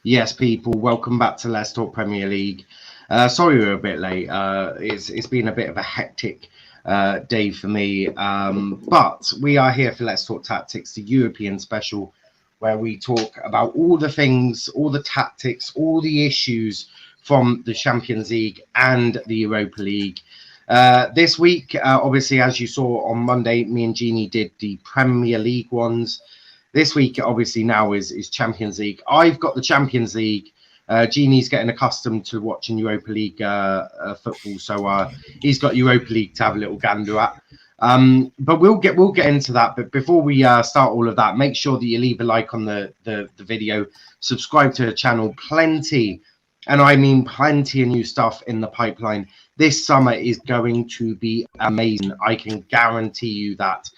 Yes, people, welcome back to Let's Talk Premier League. Sorry we're a bit late. It's been a bit of a hectic day for me, but we are here for Let's Talk Tactics, the European special, where we talk about all the things, all the tactics, all the issues from the Champions League and the Europa League. This week, obviously, as you saw on Monday, me and Gini did the Premier League ones. This week, obviously, now is Champions League. I've got the Champions League. Gini's getting accustomed to watching Europa League football, so he's got Europa League to have a little gander at. But we'll get into that. But before we start all of that, make sure that you leave a like on the video, subscribe to the channel. Plenty, and I mean plenty of new stuff in the pipeline. This summer is going to be amazing. I can guarantee you that.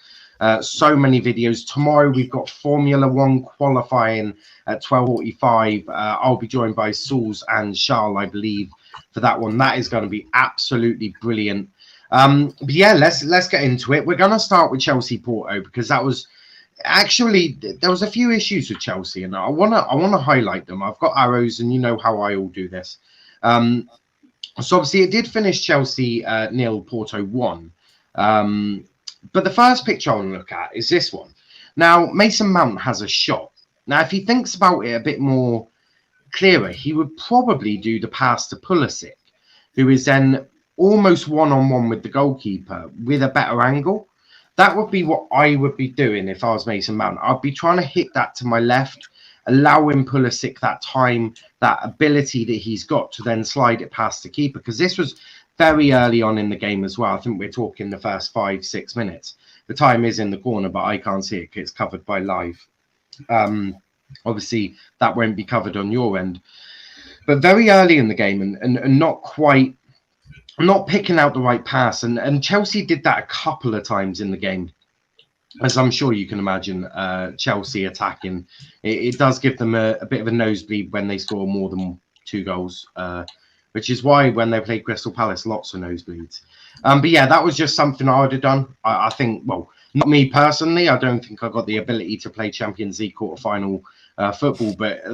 So many videos. Tomorrow we've got Formula One qualifying at 12:45. I'll be joined by Sauls and Charles, I believe, for that one. That is going to be absolutely brilliant. But yeah, let's get into it. We're going to start with Chelsea Porto because that was actually there was a few issues with Chelsea, and I wanna highlight them. I've got arrows, and you know how I all do this. So obviously it did finish Chelsea 0, Porto 1. But the first picture I want to look at is this one. Now, Mason Mount has a shot. Now, if he thinks about it a bit more clearer, he would probably do the pass to Pulisic, who is then almost one-on-one with the goalkeeper with a better angle. That would be what I would be doing if I was Mason Mount. I'd be trying to hit that to my left, allowing Pulisic that time, that ability that he's got to then slide it past the keeper, because this was very early on in the game as well. I think we're talking the first 5-6 minutes. The time is in the corner, but I can't see it because it's covered by live. Obviously, that won't be covered on your end. But very early in the game and not picking out the right pass. And Chelsea did that a couple of times in the game. As I'm sure you can imagine, Chelsea attacking. It does give them a bit of a nosebleed when they score more than 2 goals. Which is why when they played Crystal Palace, lots of nosebleeds. But yeah, that was just something I would have done. I think, well, not me personally. I don't think I got the ability to play Champions League quarterfinal football, but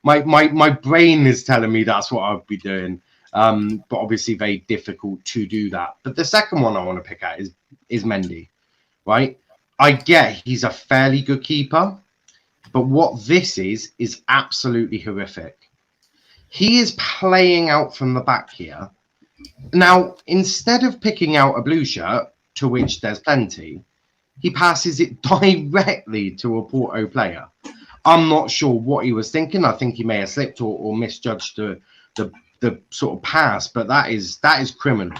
my brain is telling me that's what I'd be doing. But obviously, very difficult to do that. But the second one I want to pick at is Mendy, right? I get he's a fairly good keeper, but what this is absolutely horrific. He is playing out from the back here. Now, instead of picking out a blue shirt, to which there's plenty, he passes it directly to a Porto player. I'm not sure what he was thinking. I think he may have slipped or misjudged the sort of pass, but that is criminal,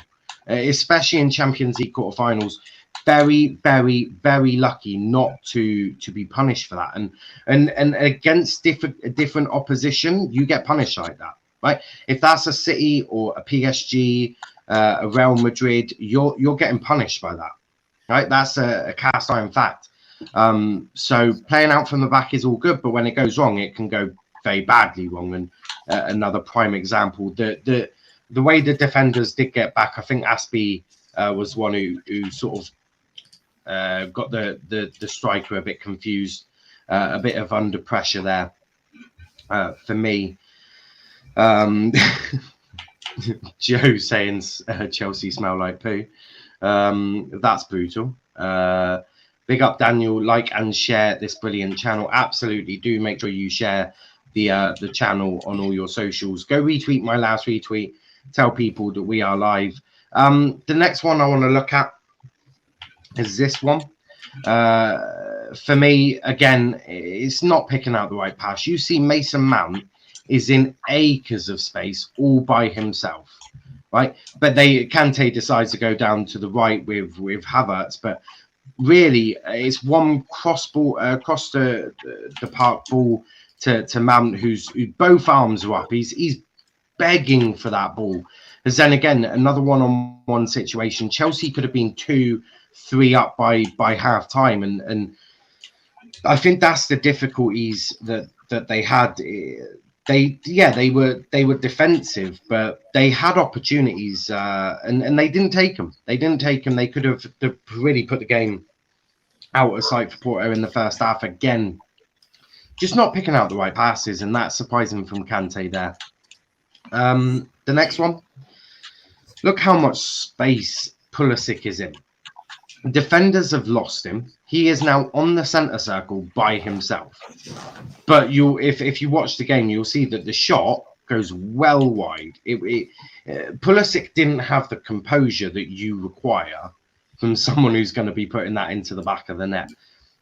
especially in Champions League quarterfinals. Very, very, very lucky not to be punished for that. And against different opposition, you get punished like that, right? If that's a City or a PSG, a Real Madrid, you're getting punished by that, right? That's a cast iron fact. So playing out from the back is all good, but when it goes wrong, it can go very badly wrong. And another prime example, the way the defenders did get back, I think Aspie was one who sort of got the striker a bit confused, a bit of under pressure there for me. Joe saying Chelsea smell like poo. That's brutal. Big up Daniel, like and share this brilliant channel. Absolutely do make sure you share the channel on all your socials. Go retweet my last retweet. Tell people that we are live. The next one I want to look at is this one. For me, again, it's not picking out the right pass. You see Mason Mount is in acres of space all by himself, right? But Kante decides to go down to the right with Havertz, but really it's one cross the park ball to Mount, who both arms are up. He's begging for that ball. Because then again, another one-on-one situation. Chelsea could have been 2-3 up by half time, and I think that's the difficulties that they had. They were defensive, but they had opportunities, and they didn't take them. They could have really put the game out of sight for Porto in the first half. Again, just not picking out the right passes, and that's surprising from Kante there. The next one, look how much space Pulisic is in. Defenders have lost him. He is now on the centre circle by himself. But if you watch the game, you'll see that the shot goes well wide. Pulisic didn't have the composure that you require from someone who's going to be putting that into the back of the net.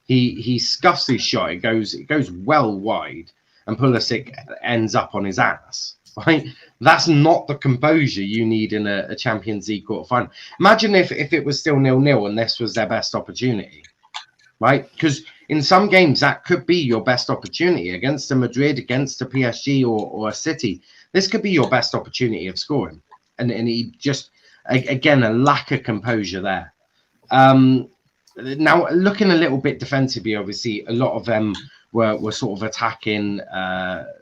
He scuffs his shot. It goes well wide, and Pulisic ends up on his ass. Right? That's not the composure you need in a Champions League quarterfinal. Imagine if it was still 0-0 and this was their best opportunity, right? Because in some games that could be your best opportunity against a Madrid, against a PSG or a City. This could be your best opportunity of scoring, and he just again a lack of composure there. Now looking a little bit defensively, obviously a lot of them were sort of attacking,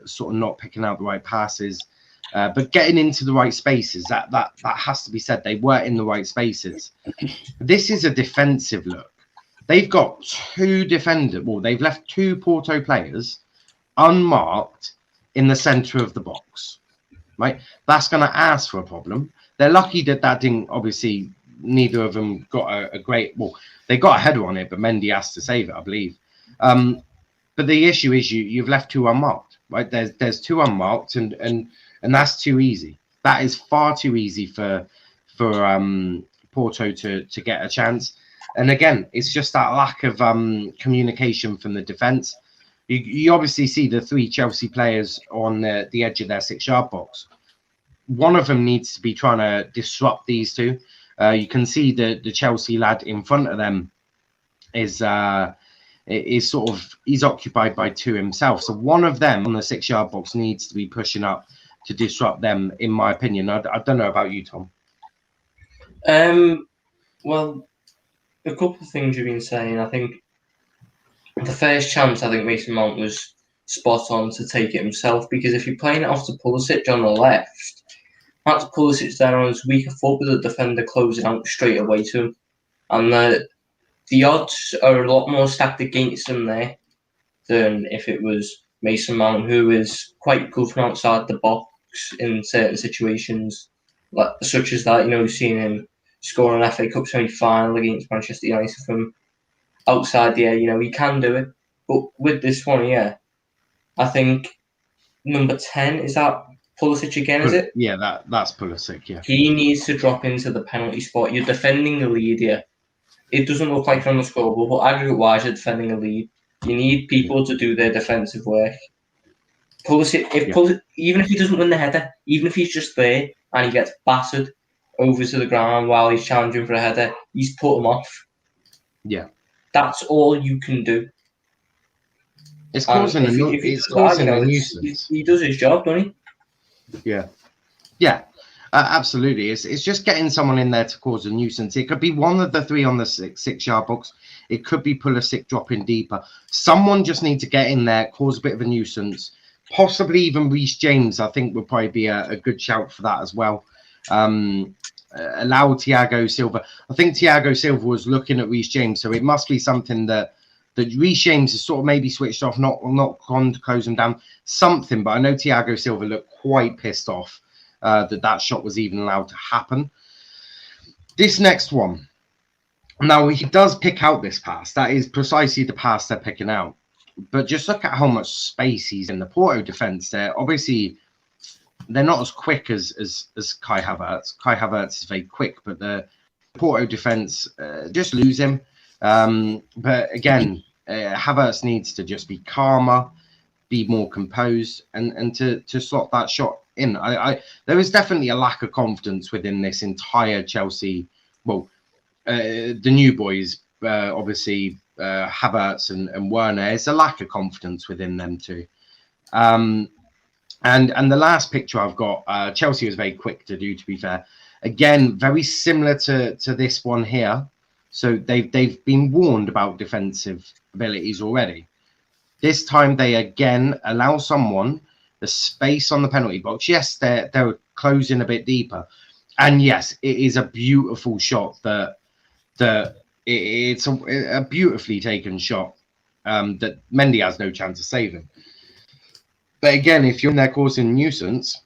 sort of not picking out the right passes, but getting into the right spaces. That has to be said. They were in the right spaces. This is a defensive look. They've got two defenders. Well, they've left two Porto players unmarked in the centre of the box. Right, that's going to ask for a problem. They're lucky that didn't. Obviously, neither of them got a great. Well, they got a header on it, but Mendy has to save it, I believe. But the issue is you've left two unmarked, right? There's two unmarked, and that's too easy. That is far too easy for Porto to get a chance. And again, it's just that lack of communication from the defence. You obviously see the three Chelsea players on the edge of their 6-yard box. One of them needs to be trying to disrupt these two. You can see the Chelsea lad in front of them is sort of, he's occupied by two himself. So one of them on the 6-yard box needs to be pushing up to disrupt them, in my opinion. I don't know about you, Tom. Well, a couple of things you've been saying. I think the first chance, I think Mason Mount was spot on to take it himself, because if you're playing it off to Pulisic on the left, that's Pulisic there on his weaker foot with the defender closing out straight away to him. And the odds are a lot more stacked against him there than if it was Mason Mount, who is quite good from outside the box in certain situations, such as that. We've seen him score an FA Cup semi-final against Manchester United from outside the air. He can do it. But with this one, I think number 10, is that Pulisic again, is it? Yeah, that's Pulisic, yeah. He needs to drop into the penalty spot. You're defending the lead here. It doesn't look like from the scoreboard, but aggregate-wise, you're defending a lead. You need people to do their defensive work. Pulisic, even if he doesn't win the header, even if he's just there and he gets battered over to the ground while he's challenging for a header, he's put him off. Yeah. That's all you can do. It's causing a nuisance. He does his job, doesn't he? Yeah. Absolutely. It's just getting someone in there to cause a nuisance. It could be one of the three on the 6-yard box. It could be Pulisic dropping deeper. Someone just needs to get in there, cause a bit of a nuisance. Possibly even Reece James, I think, would probably be a good shout for that as well. Allow Thiago Silva. I think Thiago Silva was looking at Reece James, so it must be something that Reece James has sort of maybe switched off, not gone to close him down. Something, but I know Thiago Silva looked quite pissed off that shot was even allowed to happen. This next one. Now, he does pick out this pass. That is precisely the pass they're picking out. But just look at how much space he's in the Porto defence there. Obviously, they're not as quick as Kai Havertz. Kai Havertz is very quick, but the Porto defence just lose him. But again, Havertz needs to just be calmer, be more composed, and to slot that shot in. There is definitely a lack of confidence within this entire Chelsea. Well, the new boys, obviously, Havertz and Werner. It's a lack of confidence within them too. And the last picture I've got, Chelsea was very quick to do, to be fair. Again, very similar to this one here. So they've been warned about defensive abilities already. This time they again allow someone the space on the penalty box. Yes, they're closing a bit deeper. And yes, it is a beautiful shot it's a beautifully taken shot. that Mendy has no chance of saving. But again, if you're in there causing nuisance,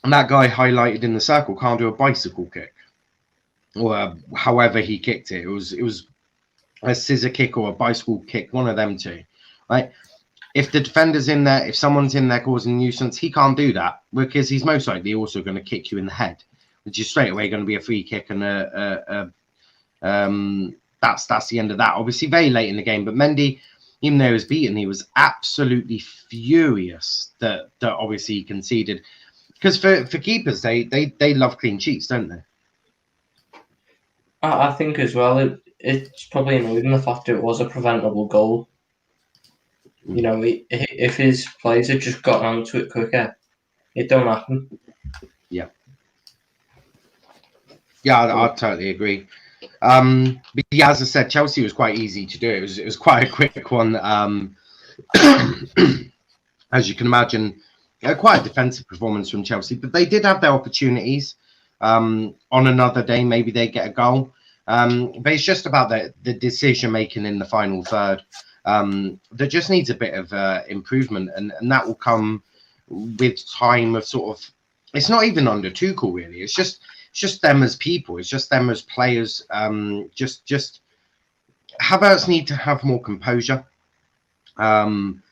and that guy highlighted in the circle can't do a bicycle kick, or however he kicked it, it was a scissor kick or a bicycle kick, one of them two, right? If the defender's in there, if someone's in there causing nuisance, he can't do that because he's most likely also going to kick you in the head, which is straight away going to be a free kick, and that's the end of that. Obviously, very late in the game, but Mendy, even though he was beaten, he was absolutely furious that obviously he conceded. Because for keepers, they love clean sheets, don't they? I think as well, it's probably annoying the fact that it was a preventable goal. You know, if his players had just got onto it quicker, it don't happen. Yeah, I totally agree. But yeah, as I said, Chelsea was quite easy to do. It was quite a quick one. As you can imagine, quite a defensive performance from Chelsea, but they did have their opportunities. On another day, maybe they get a goal. But it's just about the decision making in the final third. That just needs a bit of improvement, and that will come with time of sort of. It's not even under Tuchel really. It's just them as people. It's just them as players. Just Havertz need to have more composure. And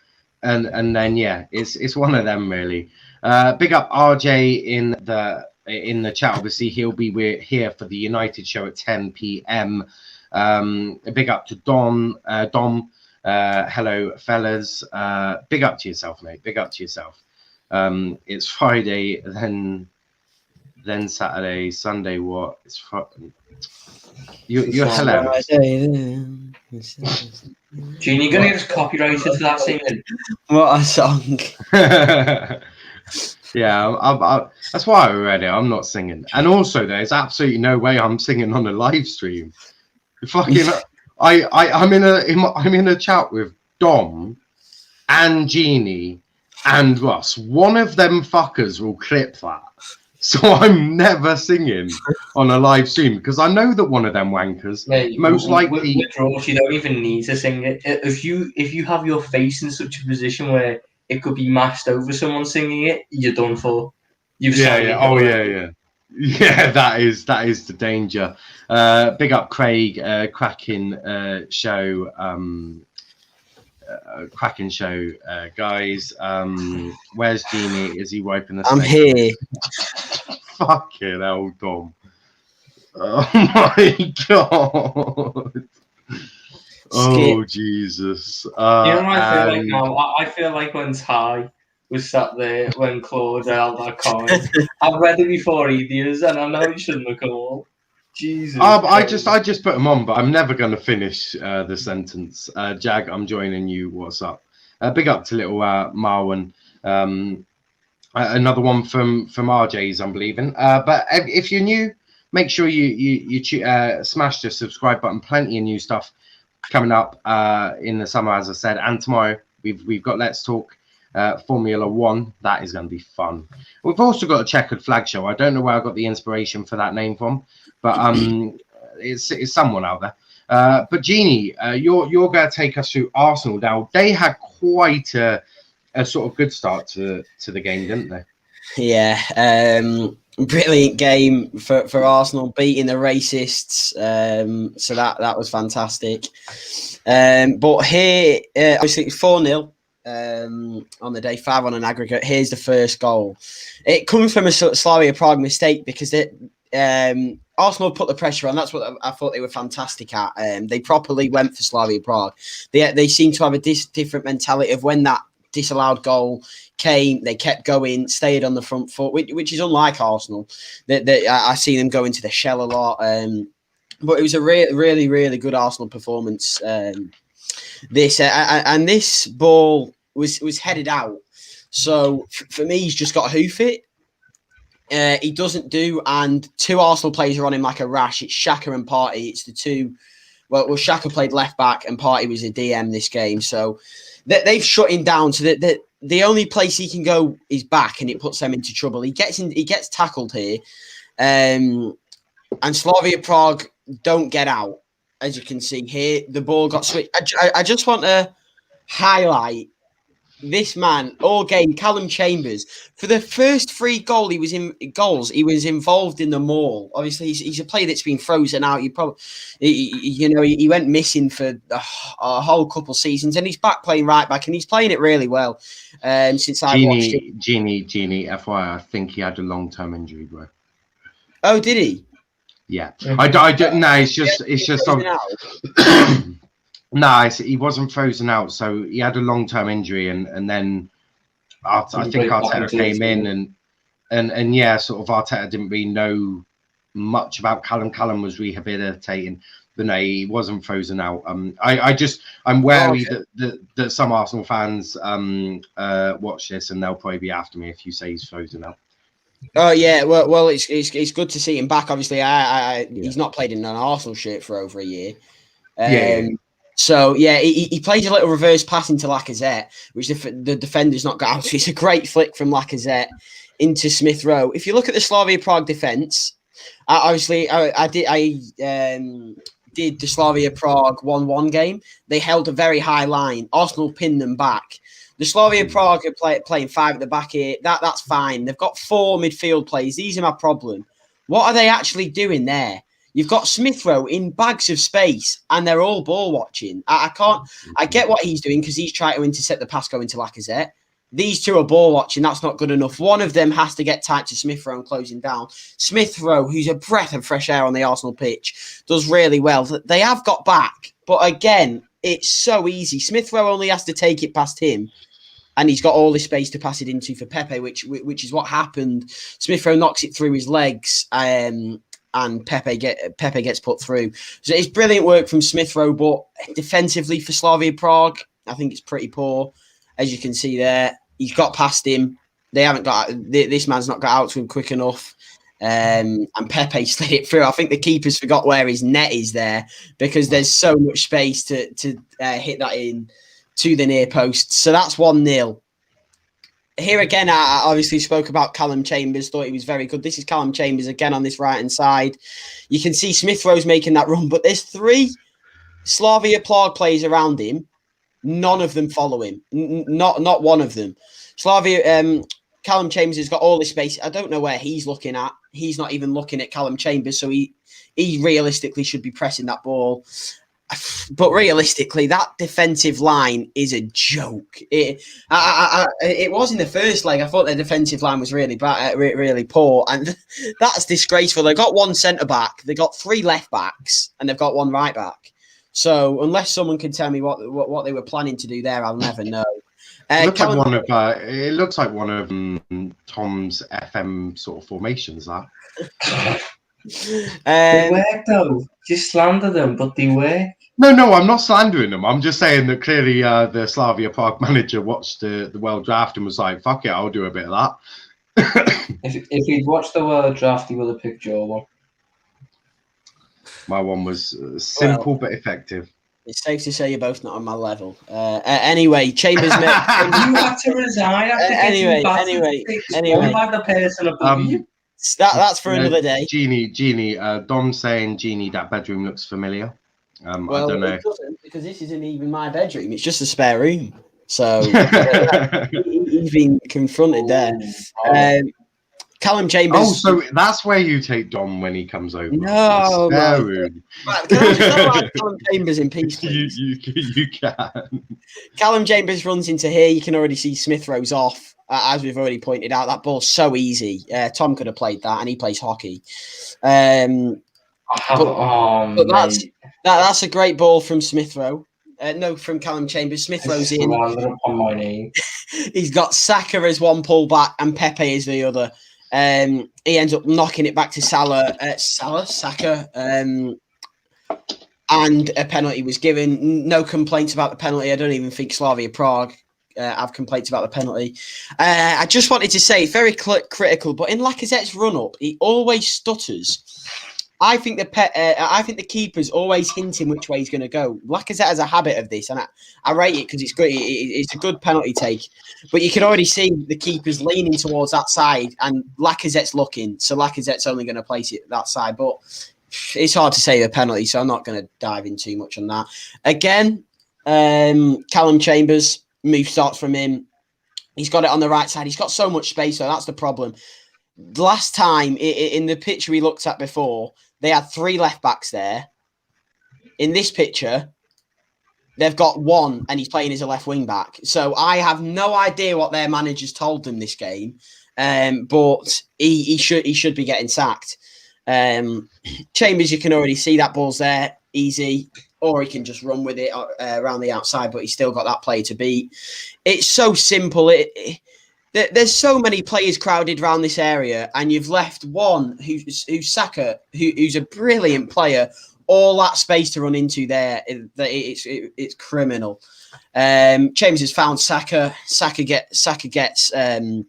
then yeah, it's one of them really. Big up RJ in the chat. Obviously, he'll be here for the United show at 10 p.m. Big up to Dom. Hello, fellas. Big up to yourself, mate. Big up to yourself. It's Friday, then Saturday, Sunday. What? It's you're hello. Gini, you're gonna get us copyrighted for that singing. What a song! Yeah, that's why I read it. I'm not singing, and also there's absolutely no way I'm singing on a live stream. Fucking, I'm in a chat with Dom and Gini and Russ. One of them fuckers will clip that. So I'm never singing on a live stream because I know that one of them wankers most likely. With Ross, you don't even need to sing it. If you have your face in such a position where it could be mashed over someone singing it, you're done for. Yeah, that is the danger. Big up Craig, cracking show. Cracking show, guys. Where's Gini? Is he wiping the I'm snake? here. Fucking hell, Dom. Oh my god. Oh Jesus. You know what I feel like now? I feel like when Ty was sat there when Claude held that comment. I've read it before he did, and I know he shouldn't have called. Jesus. I just put them on, but I'm never going to finish the sentence. Jag, I'm joining you. What's up? Big up to little Marwan. Another one from RJ's, I'm believing. But if you're new, make sure you smash the subscribe button. Plenty of new stuff coming up in the summer, as I said. And tomorrow we've got Let's Talk Formula One. That is going to be fun. We've also got a checkered flag show. I don't know where I got the inspiration for that name from, but it's someone out there. But Gini, you're going to take us through Arsenal now. They had quite a sort of good start to the game, didn't they? Yeah, brilliant game for Arsenal, beating the racists. So that was fantastic. But here, obviously, it's 4-0 on the day, 5 on an aggregate. Here's the first goal. It comes from a sort of Slavia Prague mistake because Arsenal put the pressure on. That's what I thought they were fantastic at. They properly went for Slavia Prague. They seem to have a different mentality of when that disallowed goal came, they kept going, stayed on the front foot, which is unlike Arsenal. I see them go into the shell a lot. But it was a really, really good Arsenal performance. This ball was headed out. So for me, he's just got to hoof it. He doesn't do, and 2 Arsenal players are on him like a rash. It's Xhaka and Partey. It's the two. Well, Xhaka played left back and Partey was a DM this game. So they've shut him down. So that the only place he can go is back, and it puts them into trouble. He gets tackled here, and Slavia Prague don't get out. as you can see here, the ball got switched. I just want to highlight this man all game, Callum Chambers. For the first 3 goals, he was involved in them all. Obviously, he's a player that's been frozen out. He went missing for a whole couple seasons, and he's back playing right back, and he's playing it really well. Since I watched it, Gini, FYI, I think he had a long-term injury, bro. Oh, did he? Yeah, I don't. No, it's just no, he wasn't frozen out. So he had a long-term injury, and then I think Arteta came in, and yeah, sort of Arteta didn't really know much about Callum. Callum was rehabilitating, but no, he wasn't frozen out. I'm wary that some Arsenal fans watch this, and they'll probably be after me if you say he's frozen out. Oh yeah, well, it's good to see him back. Obviously, he's not played in an Arsenal shirt for over a year. So yeah, he plays a little reverse pass into Lacazette, which the defender's not got out. So it's a great flick from Lacazette into Smith Rowe. If you look at the Slavia Prague defense, I did the Slavia Prague 1-1 game. They held a very high line. Arsenal pinned them back. The Slavia Prague are playing 5 at the back here. That's fine. They've got 4 midfield players. These are my problem. What are they actually doing there? You've got Smith Rowe in bags of space, and they're all ball watching. I get what he's doing because he's trying to intercept the pass going to Lacazette. These 2 are ball watching. That's not good enough. One of them has to get tight to Smith Rowe and close him down. Smith Rowe, who's a breath of fresh air on the Arsenal pitch, does really well. They have got back, but again, it's so easy. Smith Rowe only has to take it past him, and he's got all the space to pass it into for Pepe, which is what happened. Smith Rowe knocks it through his legs, and Pepe gets put through. So it's brilliant work from Smith Rowe, but defensively for Slavia Prague, I think it's pretty poor. As you can see there, he's got past him. They haven't got this man's not got out to him quick enough. And Pepe slid it through. I think the keepers forgot where his net is there because there's so much space to hit that in to the near post. So that's 1-0. Here again, I obviously spoke about Callum Chambers, thought he was very good. This is Callum Chambers again on this right-hand side. You can see Smith Rowe's making that run, but there's 3 Slavia Prague players around him. None of them follow him. Not one of them. Callum Chambers has got all this space. I don't know where he's looking at. He's not even looking at Callum Chambers, so he realistically should be pressing that ball. But realistically, that defensive line is a joke. It was in the first leg. I thought their defensive line was really bad, really poor, and that's disgraceful. They got 1 centre back, they got 3 left backs, and they've got 1 right back. So unless someone can tell me what they were planning to do there, I'll never know. It looks like one of Tom's FM sort of formations. That they work though. Just slander them, but they work. No, I'm not slandering them. I'm just saying that clearly the Slavia Prague manager watched the World Draft and was like, "Fuck it, I'll do a bit of that." if he'd watched the World Draft, he would have picked your one. My one was simple but effective. It's safe to say you're both not on my level. Anyway, Chambers. You had to resign after anyway. By the person above you. That's for another day. Genie. Dom's saying, Genie, that bedroom looks familiar. I don't know. It doesn't, because this isn't even my bedroom. It's just a spare room. So he's been confronted there. Callum Chambers. Oh, so that's where you take Dom when he comes over. No, man. Right, can I just allow Callum Chambers in peace, please? You can. Callum Chambers runs into here. You can already see Smith Rowe's off. As we've already pointed out, that ball's so easy. Tom could have played that, and he plays hockey. That's a great ball from Smith Rowe. From Callum Chambers. Smith Rowe's in. On my knee. He's got Saka as one pull back, and Pepe is the other. He ends up knocking it back to Saka, and a penalty was given. No complaints about the penalty. I don't even think Slavia Prague have complaints about the penalty. I just wanted to say, very critical, but in Lacazette's run-up, he always stutters. I think the keeper's always hinting which way he's going to go. Lacazette has a habit of this, and I rate it because it's good. It's a good penalty take, but you can already see the keeper's leaning towards that side, and Lacazette's looking, so Lacazette's only going to place it that side. But it's hard to say a penalty, so I'm not going to dive in too much on that. Again, Callum Chambers, move starts from him. He's got it on the right side. He's got so much space, so that's the problem. Last time, in the picture we looked at before, they had 3 left-backs there. In this picture, they've got 1, and he's playing as a left wing-back. So I have no idea what their managers told them this game, but he should be getting sacked. Chambers, you can already see that ball's there, easy, or he can just run with it around the outside, but he's still got that player to beat. It's so simple. There's so many players crowded around this area, and you've left one who's Saka, who's a brilliant player, all that space to run into there. It's criminal. Chambers has found Saka. Saka gets on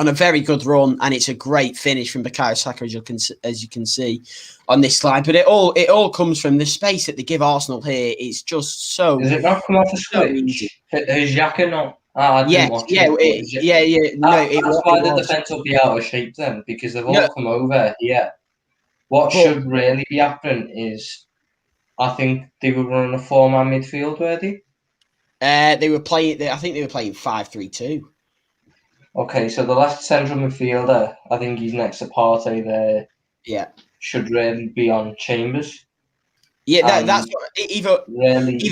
a very good run, and it's a great finish from Bukayo Saka, as you can see on this slide. But it all comes from the space that they give Arsenal here. It's just so. Does it not come off the switch? Has Xhaka not? Yeah. No, That's why the defence will be out of shape then, because they've all come over here. What should really be happening is, I think they were running a 4-man midfield, were they? They were playing. I think they were playing 5-3-2. Okay, so the left central midfielder, I think he's next to Partey there. Yeah, should really be on Chambers. Yeah, that's what, either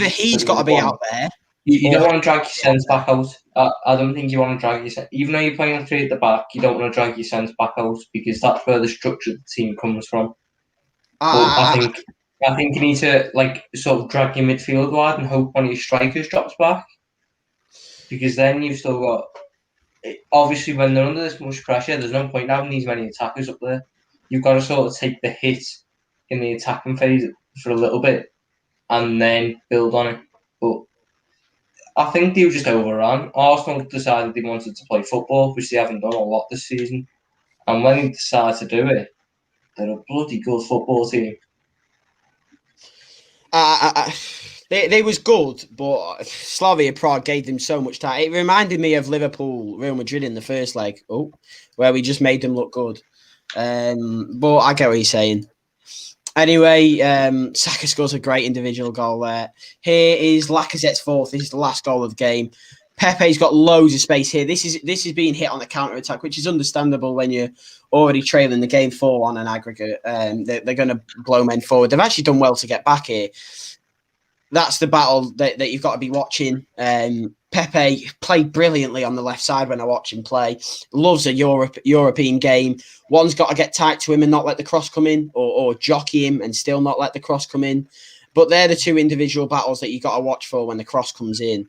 he's got to be out there. You don't want to drag your centre back out. I don't think you want to drag your centre. Even though you're playing 3 at the back, you don't want to drag your centre back out, because that's where the structure of the team comes from. I think you need to sort of drag your midfield wide and hope one of your strikers drops back, because then you've still got. Obviously, when they're under this much pressure, there's no point having these many attackers up there. You've got to sort of take the hit in the attacking phase for a little bit and then build on it. But I think they were just overrun. Arsenal decided they wanted to play football, which they haven't done a lot this season. And when they decide to do it, they're a bloody good football team. They was good, but Slavia Prague gave them so much time. It reminded me of Liverpool, Real Madrid in the first leg, where we just made them look good. But I get what you're saying. Anyway, Saka scores a great individual goal there. Here is Lacazette's 4th. This is the last goal of the game. Pepe's got loads of space here. This is being hit on the counter-attack, which is understandable when you're already trailing the game 4-1 an aggregate. They're going to blow men forward. They've actually done well to get back here. That's the battle that you've got to be watching. Pepe played brilliantly on the left side when I watch him play. Loves a European game. One's got to get tight to him and not let the cross come in, or jockey him and still not let the cross come in. But they're the 2 individual battles that you've got to watch for when the cross comes in.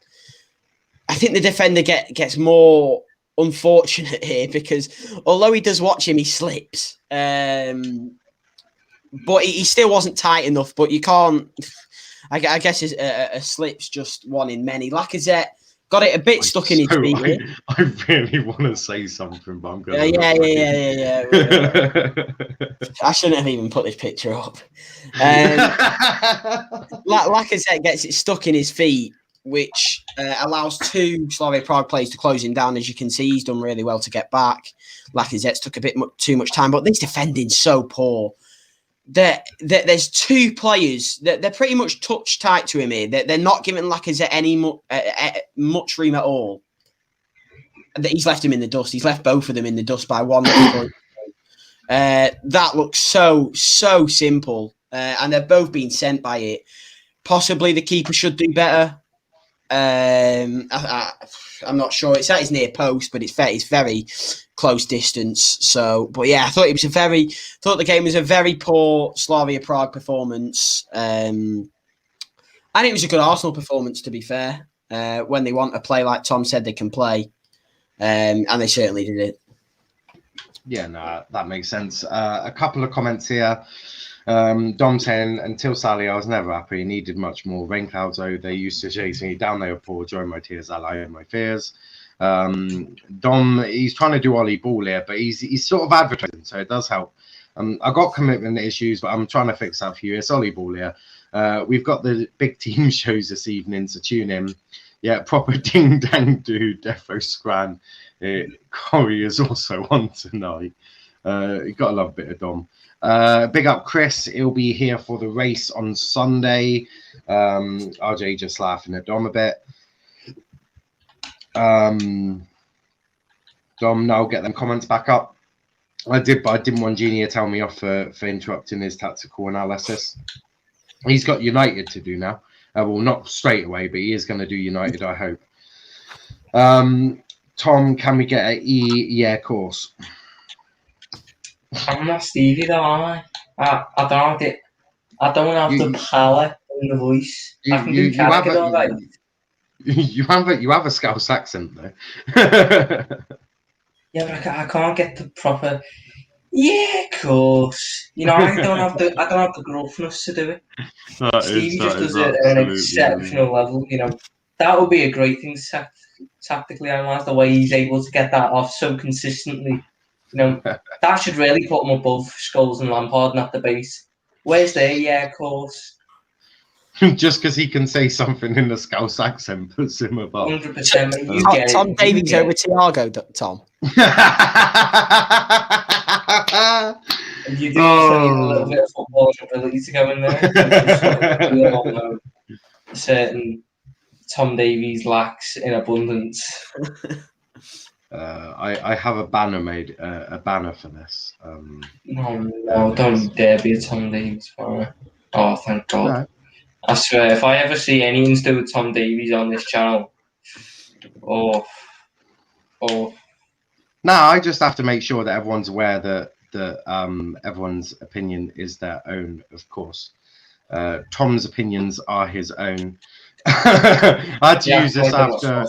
I think the defender gets more unfortunate here, because although he does watch him, he slips. But he still wasn't tight enough. But you can't... I guess a slip's just one in many. Lacazette got it a bit stuck in his feet. I really want to say something, but I'm going to... Yeah. I shouldn't have even put this picture up. Lacazette gets it stuck in his feet, which allows 2 Slavia Prague players to close him down. As you can see, he's done really well to get back. Lacazette's took a bit too much time, but this defending's so poor. There's 2 players that they're pretty much touch tight to him here. They're not giving Lacazette any much room at all. He's left him in the dust. He's left both of them in the dust by 1. That looks so simple, and they're both being sent by it. Possibly the keeper should do better. I'm not sure. It's at his near post, but it's very close distance. So, but yeah, I thought the game was a very poor Slavia Prague performance. And it was a good Arsenal performance, to be fair. When they want to play like Tom said they can play, and they certainly did it. Yeah, no, that makes sense. A couple of comments here. Dom saying, until Sally, I was never happy. He needed much more. Rain clouds, though, they used to chase me down. They were poor. Join my tears, ally my fears. Dom, he's trying to do Ollie Ball here, but he's sort of advertising, so it does help. I got commitment issues, but I'm trying to fix that for you. It's Ollie Ball here. We've got the big team shows this evening, so tune in. Yeah, proper ding dang dude, Defo Scran. Corey is also on tonight. You gotta love a bit of Dom. Big up Chris. He'll be here for the race on Sunday. RJ just laughing at Dom a bit. Dom, now get them comments back up. I did, but I didn't want Gini to tell me off for interrupting his tactical analysis. He's got United to do now. Well, not straight away, but he is going to do United, I hope. Tom, can we get an E? Yeah, of course. I'm not Stevie, though, am I? I don't have the power in the voice. I can do character, all right. You have a Scouse accent, though. Yeah, but I can't get the proper. Yeah, of course. You know, I don't have the gruffness to do it. Stevie just does it at an exceptional level. You know, that would be a great thing to tactically analyse, the way he's able to get that off so consistently. You know, that should really put him above Scholes and Lampard in that debate. Where's there? Yeah, of course. Just because he can say something in the Scouse accent puts him above. 100%. Tom Davies over Thiago, Tom. You do need a little bit of football ability to go in there. We all know certain Tom Davies lacks in abundance. I have a banner made, a banner for this. No, don't dare be a Tom Davies fan. Oh, thank God. No. I swear, if I ever see anything to do with Tom Davies on this channel, No, I just have to make sure that everyone's aware that everyone's opinion is their own, of course. Tom's opinions are his own. I had to use this after.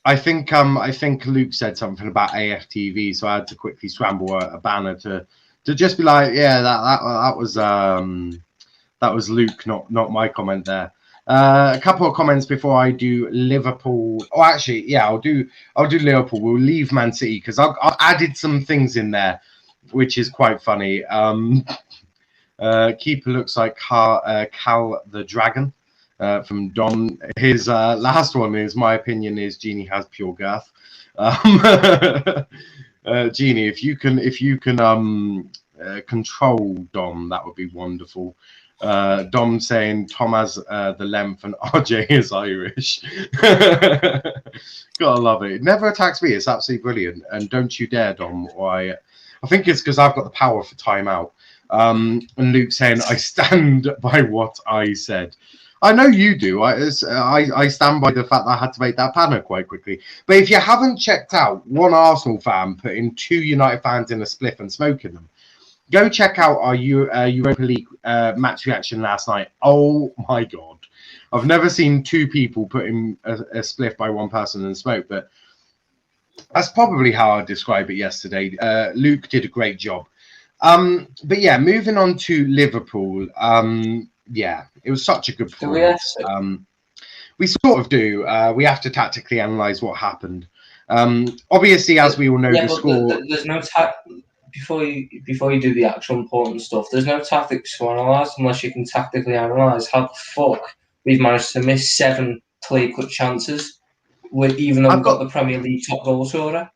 I think Luke said something about AFTV, so I had to quickly scramble a banner to just be like, yeah, that was Luke, not my comment there. A couple of comments before I do Liverpool. Oh, actually, yeah, I'll do Liverpool. We'll leave Man City because I've added some things in there, which is quite funny. Keeper looks like Cal the Dragon from Dom. His last one is, my opinion is Gini has pure girth. Gini, if you can control Dom, that would be wonderful. Dom saying Tom has the length and RJ is Irish. Gotta love it. It never attacks me. It's absolutely brilliant. And don't you dare, Dom. Or I think it's because I've got the power for timeout. And Luke saying, I stand by what I said. I know you do. I stand by the fact that I had to make that banner quite quickly. But if you haven't checked out one Arsenal fan putting 2 United fans in a spliff and smoking them, go check out our Europa League match reaction last night. Oh my God. I've never seen 2 people putting a spliff by one person and smoke, but that's probably how I describe it yesterday. Luke did a great job. But yeah, moving on to Liverpool. Yeah, it was such a good performance. We sort of do. We have to tactically analyse what happened. Obviously, as we all know, the score. There's no before you do the actual important stuff. There's no tactics to analyse unless you can tactically analyse how the fuck we've managed to miss 7 clear-cut chances, even though we've got the Premier League top goal scorer.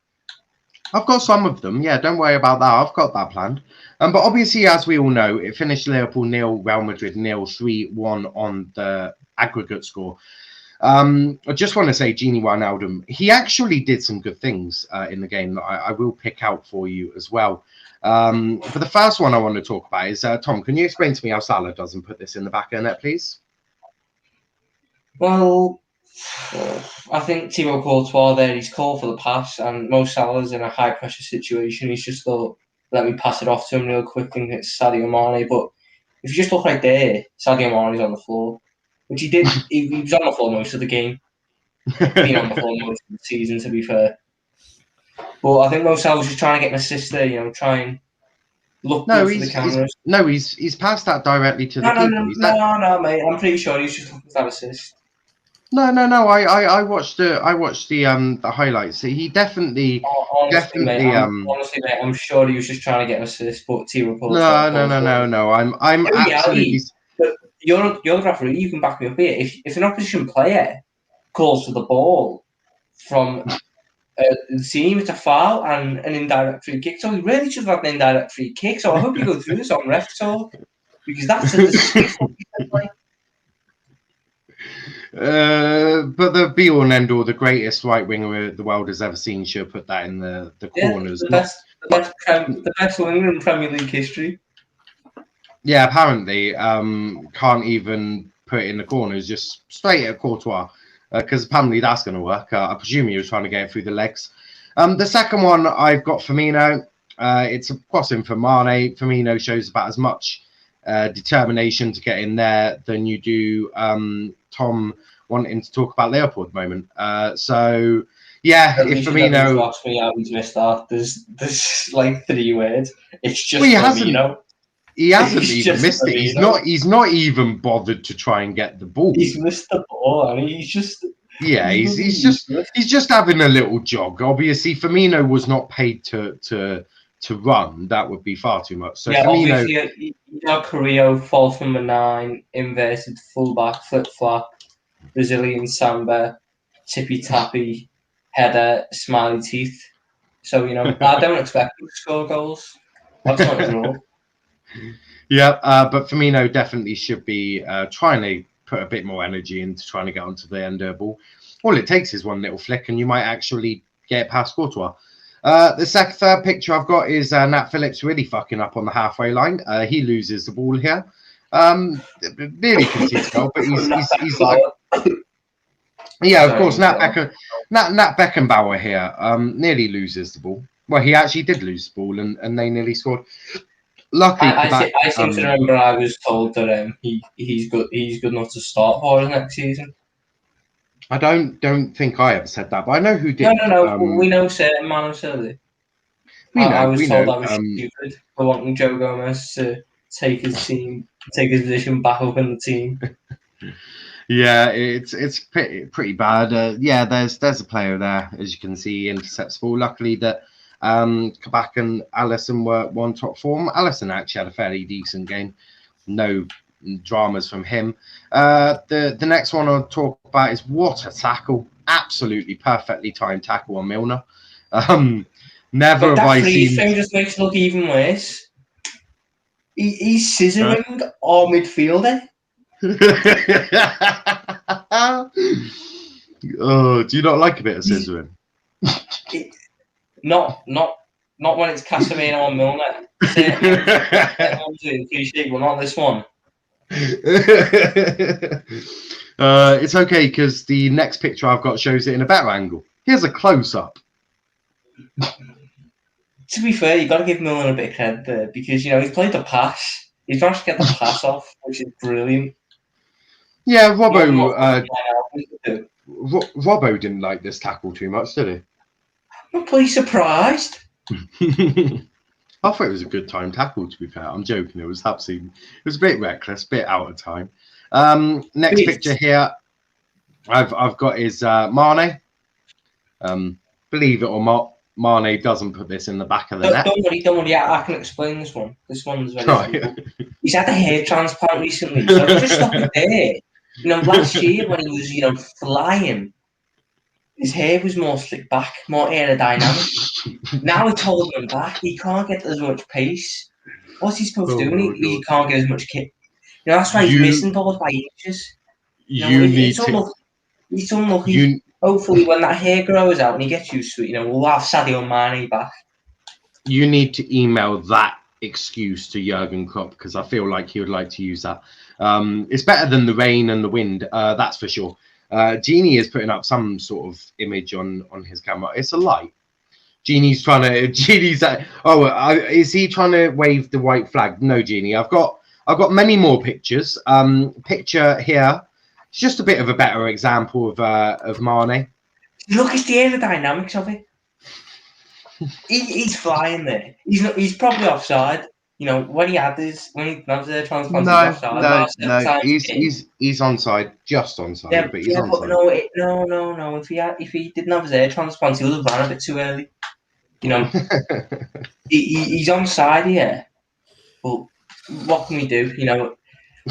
I've got some of them. Yeah, don't worry about that. I've got that planned. But obviously, as we all know, it finished Liverpool 0, Real Madrid 0, 3-1 on the aggregate score. I just want to say, Gini Wijnaldum, he actually did some good things in the game that I will pick out for you as well. But the first one I want to talk about is, Tom, can you explain to me how Salah doesn't put this in the back of the net, please? Well, I think Thibaut Courtois there, he's called for the pass, and Mo Salah's in a high-pressure situation. He's just thought, let me pass it off to him real quick and hit Sadio Mane. But if you just look right there, Sadio Mane's on the floor, which he did. He was on the floor most of the game. Been on the floor most of the season, to be fair. But I think Mo Salah was just trying to get an assist there, try and look good for the cameras. He's passed that directly to the keeper. No, mate. I'm pretty sure he's just looking for that assist. No. I watched the highlights. He definitely. Honestly, mate, I'm sure he was just trying to get an assist. But T-Report. No. I'm absolutely. You're the referee. You can back me up here. If an opposition player calls for the ball from the team. It's a foul and an indirect free kick. So he really should have had an indirect free kick. So I hope you go through this on ref talk because that's a disgraceful. But the be all and end all, the greatest right winger the world has ever seen, should put that in the corners. The best winger in Premier League history. Yeah, apparently, can't even put it in the corners, just straight at Courtois, because apparently that's going to work. I presume he was trying to get it through the legs. The second one I've got Firmino. It's a crossing for Mane. Firmino shows about as much determination to get in there than you do Tom wanting to talk about Liverpool at the moment. So, yeah, if Firmino... Ask me how he's missed that. There's like 3 words. It's just Firmino. He hasn't even missed it. He's not even bothered to try and get the ball. He's missed the ball, and he's just he's just having a little jog. Obviously, Firmino was not paid to run. That would be far too much. So Firmino, obviously, Carrillo, false number 9, inverted fullback, flip flop, Brazilian samba, tippy tappy, header, smiley teeth. So I don't expect him to score goals. That's not his role. Yeah, but Firmino definitely should be trying to put a bit more energy into trying to get onto the end of the ball. All it takes is one little flick and you might actually get past Courtois. The third picture I've got is Nat Phillips really fucking up on the halfway line. He loses the ball here. Nearly concedes goal, but he's like... Yeah, of course, Nat Beckenbauer here nearly loses the ball. Well, he actually did lose the ball and they nearly scored. Luckily, I seem to remember I was told that he's good enough to start for us next season. I don't think I ever said that, but I know who did. No. We know certain man of Silly. I was told I was stupid for wanting Joe Gomez to take his position back up in the team. Yeah, it's pretty bad. Yeah, there's a player there, as you can see, intercepts ball. Luckily that Kabak and Alisson were on top form. Alisson actually had a fairly decent game. No dramas from him. The next one I'll talk about is what a tackle. Absolutely perfectly timed tackle on Milner. Never have I seen... That just makes it look even worse. He's scissoring our midfielder. Oh, do you not like a bit of scissoring? Not when it's Casemiro and Milner. Well, not this one. It's okay because the next picture I've got shows it in a better angle. Here's a close-up. To be fair, you've got to give Milner a bit of credit there because he's played the pass. He's managed to get the pass off, which is brilliant. Yeah, Robbo didn't like this tackle too much, did he? I'm pretty surprised. I thought it was a good time tackle, to be fair. I'm joking. It was a bit reckless, a bit out of time. Next picture here I've got is Mane. Believe it or not, Mane doesn't put this in the back of the net. Don't worry. I can explain this one. This one's very simple. He's had a hair transplant recently, so just stop it there. Last year when he was, flying, his hair was more slicked back, more aerodynamic. Now it's holding him back. He can't get as much pace. What's he supposed to do? He can't get as much kick. That's why he's missing balls by inches. It's unlucky. Hopefully, when that hair grows out and he gets used to it, we'll have Sadio Mane back. You need to email that excuse to Jurgen Klopp because I feel like he would like to use that. It's better than the rain and the wind, that's for sure. Gini is putting up some sort of image on his camera. It's a light. Is he trying to wave the white flag? No, Gini. I've got many more pictures. Picture here. It's just a bit of a better example of Mane. Look, it's the aerodynamics of it. He's flying there. He's probably offside. When he had the transplant, no, he's onside, just onside, yeah, but he's onside. No. If he didn't have his air transplant, he would have ran a bit too early. He's onside here. But what can we do?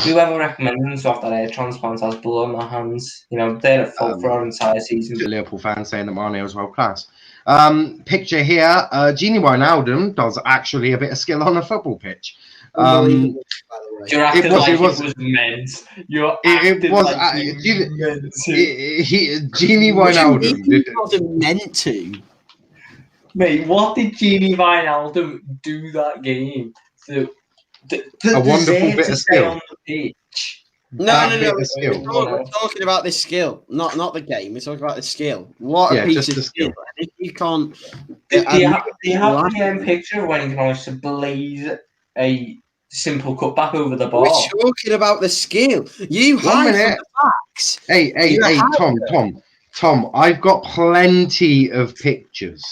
Whoever recommended him to have that air transplant has blood on their hands. They're at fault for our entire season. Liverpool fans saying that Mane was world class. Picture here, Gini Wijnaldum does actually a bit of skill on a football pitch. Unbelievable, by the way. You're acting was- like it was- it was meant. You're It acting was like you meant to. Gini What do you Wijnaldum mean did he wasn't meant to? Mate, what did Gini Wijnaldum do that game to A wonderful deserve bit to of stay skill. on the pitch? That No. bit of skill. We're talking about the skill, not the game. We're talking about the skill. What Yeah, a piece just of the skill. skill! If you can't, Do you have the picture when he managed to blaze a simple cutback over the bar? we're talking about the skill. You 1 hide minute. from the facts. Hey, You have Tom, I've got plenty of pictures.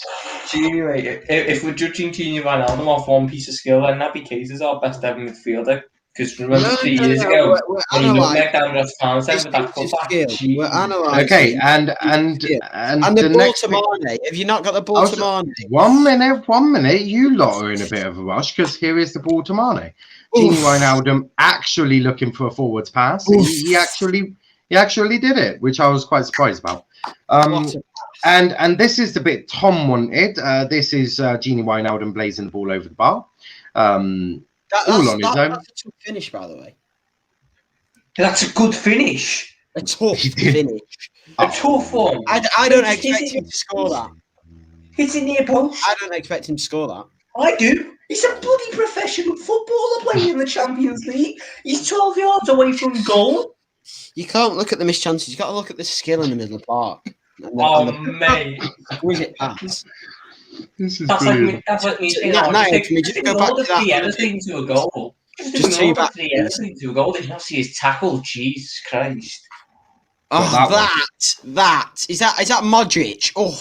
Gini, mate, if we're judging Gini Wijnaldum off one piece of skill, then Naby Keita's our best ever midfielder. Because remember 3 years ago, we're when he analysing nutmegged down Ross Townsend with that this piece of cutback. skill. We're analysing. Okay, and the the ball next to Mane. Have you not got the I ball was- to Mane? 1 minute. You lot are in a bit of a rush because here is the ball to Mane. Gini Oof. Wijnaldum actually looking for a forwards pass. Oof. He actually did it, which I was quite surprised about. What a- And this is the bit Tom wanted. This is Gini Wijnaldum blazing the ball over the bar. All on his own. That's a tough finish, by the way. That's a good finish. A tough He did. finish. A tough one. I don't expect him to score that. It's in near post. I don't expect him to score that. I do. He's a bloody professional footballer playing in the Champions League. He's 12 yards away from goal. You can't look at the missed chances. You've got to look at the skill in the middle of the park. Mate. Exquisite pass. This is That's brilliant. like me saying, No, just can we just go back to that? anything to a goal. Just two back. Anything to a goal. Did you not see his tackle? Jesus Christ. Oh, that is that Modric? Oh,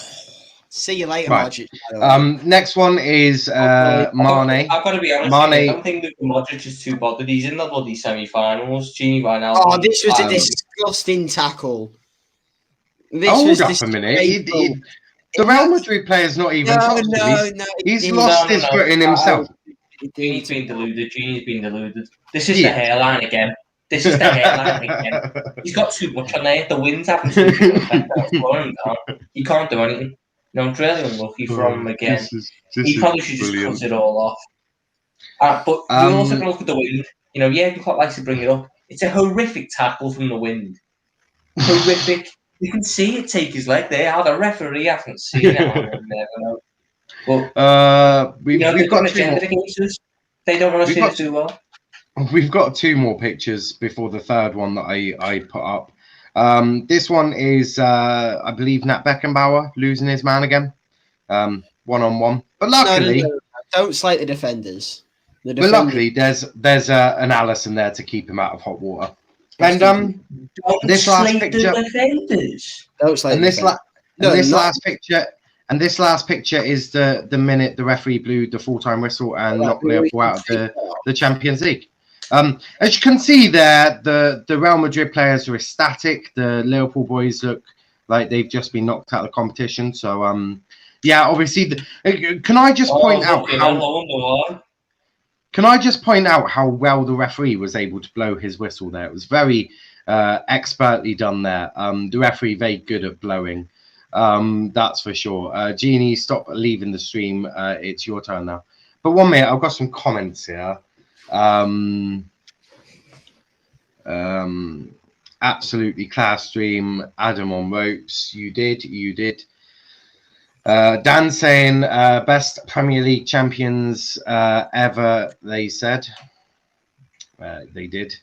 see you later, Right. Modric. by the way. Next one is Mane. I've got to be honest. Mane. I don't think Luka Modric is too bothered. He's in the bloody semi-finals. Gini Wijnaldum. Oh, this was a disgusting tackle. This Hold was up a minute. disgraceful. The Real Madrid player's not even touched him. He's lost his foot in himself. Gini's been deluded. This is the hairline again. This is the hairline again. He's got too much on there. The wind's happened to him down. He can't do anything. No, it's really unlucky for him again. He probably should just cut it all off. But you also can look at the wind. You know, yeah, you quite like to bring it up. It's a horrific tackle from the wind. Horrific. You can see it take his leg there. How the referee hasn't seen it. I never know. But we've got two more. They don't want to see it too well. We've got two more pictures before the third one that I put up. This one is, I believe, Nat Beckenbauer losing his man again, one-on-one. But luckily, No. Don't slate the defenders. But luckily, there's an Alisson there to keep him out of hot water. And this last picture, this last picture is the minute the referee blew the full-time whistle and knocked Liverpool out of the Champions League. As you can see there, the Real Madrid players are ecstatic. The Liverpool boys look like they've just been knocked out of the competition. So, yeah, obviously, can I just point out how? Can I just point out how well the referee was able to blow his whistle there? It was very expertly done there. The referee very good at blowing. That's for sure. Gini, stop leaving the stream. It's your turn now. But 1 minute, I've got some comments here. Absolutely class stream. Adam on ropes. You did. Dan saying best Premier League champions ever, they said. They did.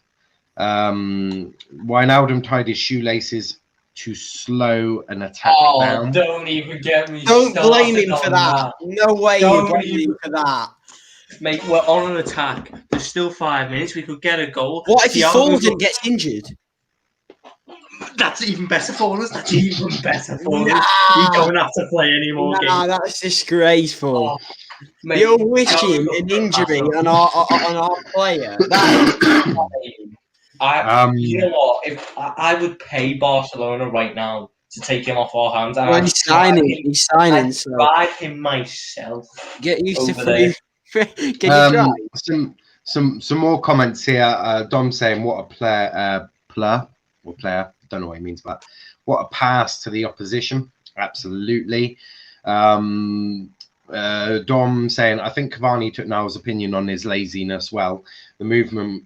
Wijnaldum tied his shoelaces to slow an attack down. Don't even get me Don't started blame him for on that. No way you blame him for that. Mate, we're on an attack. There's still 5 minutes. We could get a goal. What if he falls and gets injured? That's even better for us. That's even better for us. We don't have to play any more games. That's disgraceful. Oh, mate, you're wishing an injury on our player. That is you know what? If I would pay Barcelona right now to take him off our hands. Well, he's signing. So buy him myself. Get used over to there. Can you try? Some more comments here. Dom saying, "What a player! Player. Don't know what he means by that. What a pass to the opposition. Absolutely. Dom saying, I think Cavani took Niall's opinion on his laziness well. The movement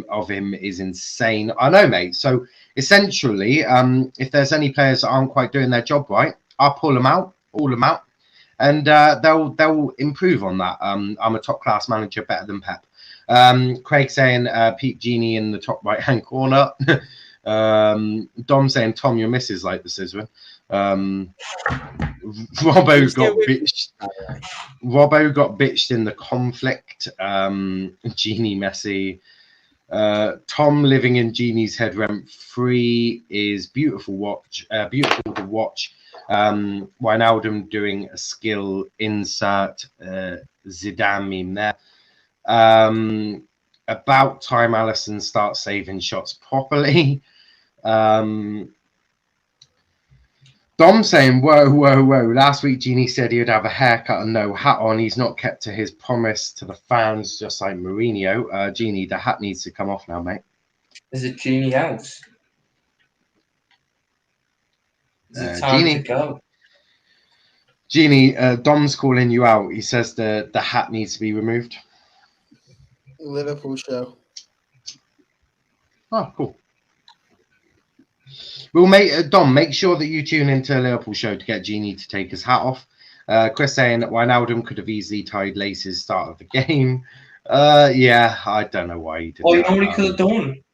of him is insane. I know, mate. So essentially, if there's any players that aren't quite doing their job right, I'll pull them out, all them out, and they'll improve on that. I'm a top class manager, better than Pep. Craig saying, Pete Gini in the top right hand corner. Dom saying, Tom, your missus like the Scissoring. Robbo got bitched in the conflict. Genie Messi. Tom living in Genie's head rent free is beautiful to watch. Wijnaldum doing a skill insert. Zidane meme there. About time Alisson starts saving shots properly. Dom saying, whoa. Last week, Genie said he would have a haircut and no hat on. He's not kept to his promise to the fans, just like Mourinho. Genie, the hat needs to come off now, mate. Is it Genie out? Is it time to go? Genie, Dom's calling you out. He says the hat needs to be removed. Liverpool show. Oh, cool. Well, Dom, make sure that you tune into a Liverpool show to get Genie to take his hat off. Chris saying that Wijnaldum could have easily tied laces start of the game. Yeah, I don't know why he did that. You know what he could have done?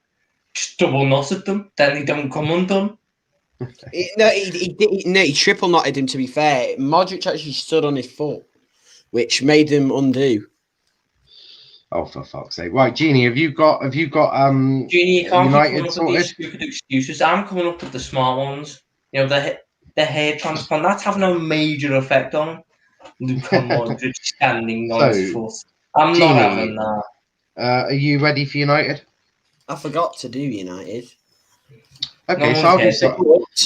Just double knotted them, then they don't come undone. He triple knotted him, to be fair. Modric actually stood on his foot, which made him undo. Oh, for fuck's sake! Right, Genie, have you got Genie, you can't United come up with these stupid excuses. I'm coming up with the smart ones. You know, the hair transplant, that's having a major effect on him. Luka Modric standing on his foot. I'm Genie, not having that. Are you ready for United? I forgot to do United. Okay, no so I'll just.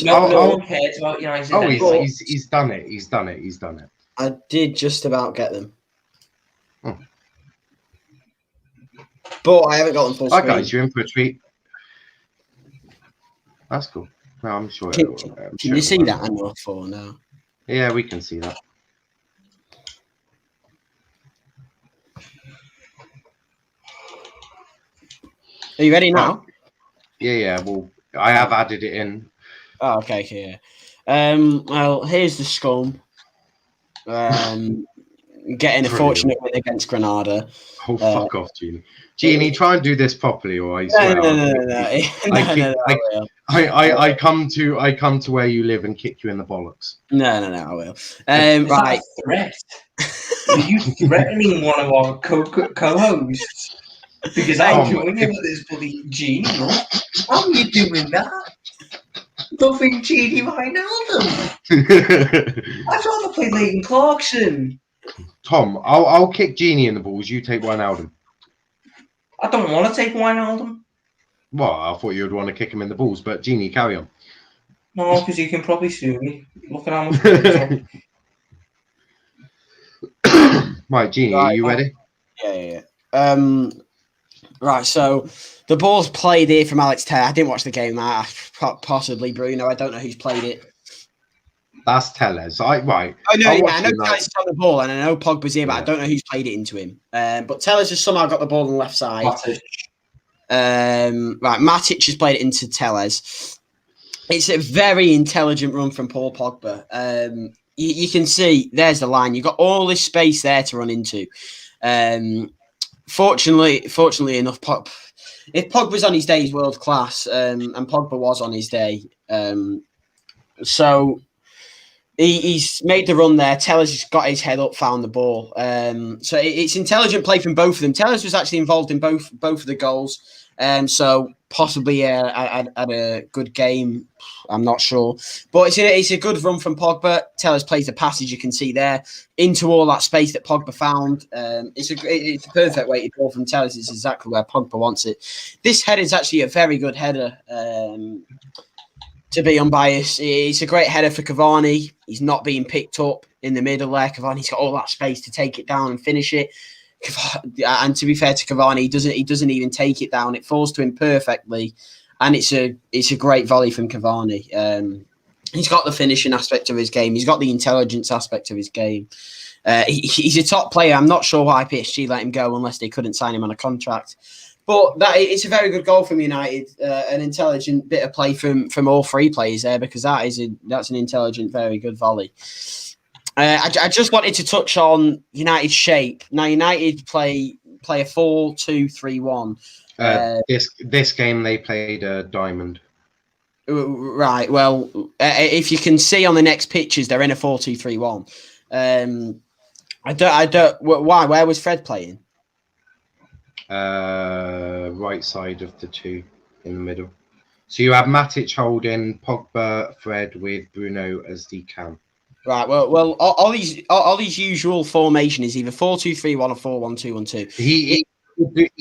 No one cares about United. Oh, he's done it. He's done it. I did just about get them. But I haven't got them full screen. Guys, you're in for a treat. That's cool. No, I'm sure. Can you see that enough for now? Yeah, we can see that. Are you ready now? Yeah. Well, I have added it in. Oh, okay. Well, here's the scum. Getting a fortunate win against Granada. Oh, fuck off, Genie. Genie, try and do this properly, or I swear. No. I come to where you live and kick you in the bollocks. No, I will. Is right. that a threat? Are you threatening one of our co-hosts? Because I'm joining him with this bloody Genie. How are you doing that? Nothing Genie Wijnaldum. I'd rather play Leighton Clarkson. Tom, I'll kick Genie in the balls. You take Wijnaldum. I don't want to take Wijnaldum. Well, I thought you would want to kick him in the balls, but Genie, carry on. No, because he can probably sue me. Look at how much. Right, Genie, are you ready? Yeah. Right, so the ball's played here from Alex Taylor. I didn't watch the game. Possibly Bruno. I don't know who's played it. That's Tellez. Right. I know Tellez is on the ball, and I know Pogba's here, but I don't know who's played it into him. But Tellez has somehow got the ball on the left side. Right, Matic has played it into Tellez. It's a very intelligent run from Paul Pogba. You can see there's the line. You've got all this space there to run into. Fortunately enough, if Pogba's on his day, he's world class, and Pogba was on his day. So he's made the run there. Tellez has got his head up, found the ball. So it's intelligent play from both of them. Tellez was actually involved in both of the goals. So possibly had a good game. I'm not sure, but it's a good run from Pogba. Tellez plays the passage you can see there into all that space that Pogba found. It's a perfect way to go from Tellez. It's exactly where Pogba wants it. This header is actually a very good header. To be unbiased, it's a great header for Cavani. He's not being picked up in the middle there. Cavani's got all that space to take it down and finish it. And to be fair to Cavani, he doesn't even take it down. It falls to him perfectly, and it's a great volley from Cavani. He's got the finishing aspect of his game. He's got the intelligence aspect of his game. He's a top player. I'm not sure why PSG let him go unless they couldn't sign him on a contract. But it's a very good goal from United. An intelligent bit of play from all three players there, because that's an intelligent, very good volley. I just wanted to touch on United's shape. Now, United play a 4-2-3-1. This game they played a diamond. Right. Well, if you can see on the next pictures, they're in a 4-2-3-1. I don't. Why? Where was Fred playing? Right side of the two in the middle. So you have Matic holding, Pogba, Fred with Bruno as the cam. Right. Well, all these usual formation is either 4-2-3-1 or 4-1-2-1-2. He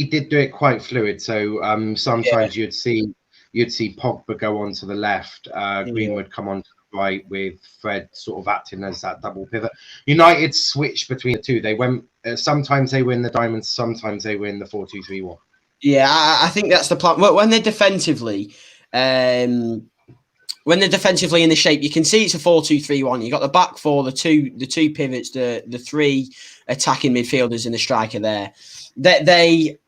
did do it quite fluid. So sometimes you'd see Pogba go on to the left, Greenwood come on to the right, with Fred sort of acting as that double pivot. United switched between the two. They went sometimes they win the diamonds, sometimes they win the 4-2-3-1. Yeah, I think that's the plan. When they're defensively, in the shape, you can see it's a 4-2-3-1. You got the back four, the two pivots, the three attacking midfielders and the striker there. They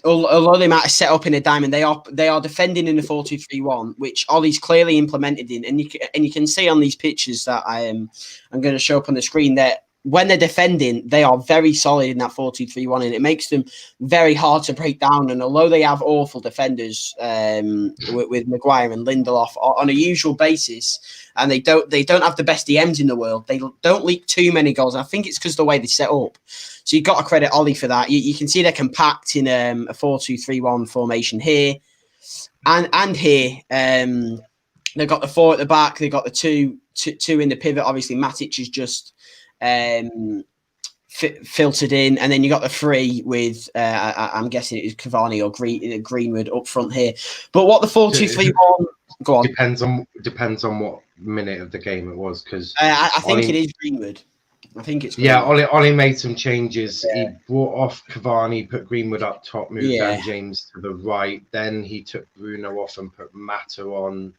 although they might have set up in a diamond, they are defending in the 4-2-3-1, which Ollie's clearly implemented in, and you can see on these pictures that I'm going to show up on the screen that when they're defending, they are very solid in that 4-2-3-1, and it makes them very hard to break down. And although they have awful defenders with Maguire and Lindelof on a usual basis, and they don't have the best DMs in the world, they don't leak too many goals. I think it's because of the way they set up. So you've got to credit Ollie for that. You can see they're compact in a 4-2-3-1 formation here and here. They've got the four at the back. They've got the two in the pivot. Obviously, Matic is just filtered in, and then you got the three with I'm guessing it is Cavani or Greenwood up front here. But what the 4-2-3-1? Go on. Depends on what minute of the game it was, because I think it is Greenwood. I think it's Greenwood. Yeah. Ollie made some changes. Yeah. He brought off Cavani, put Greenwood up top, moved Dan James to the right. Then he took Bruno off and put Mata on.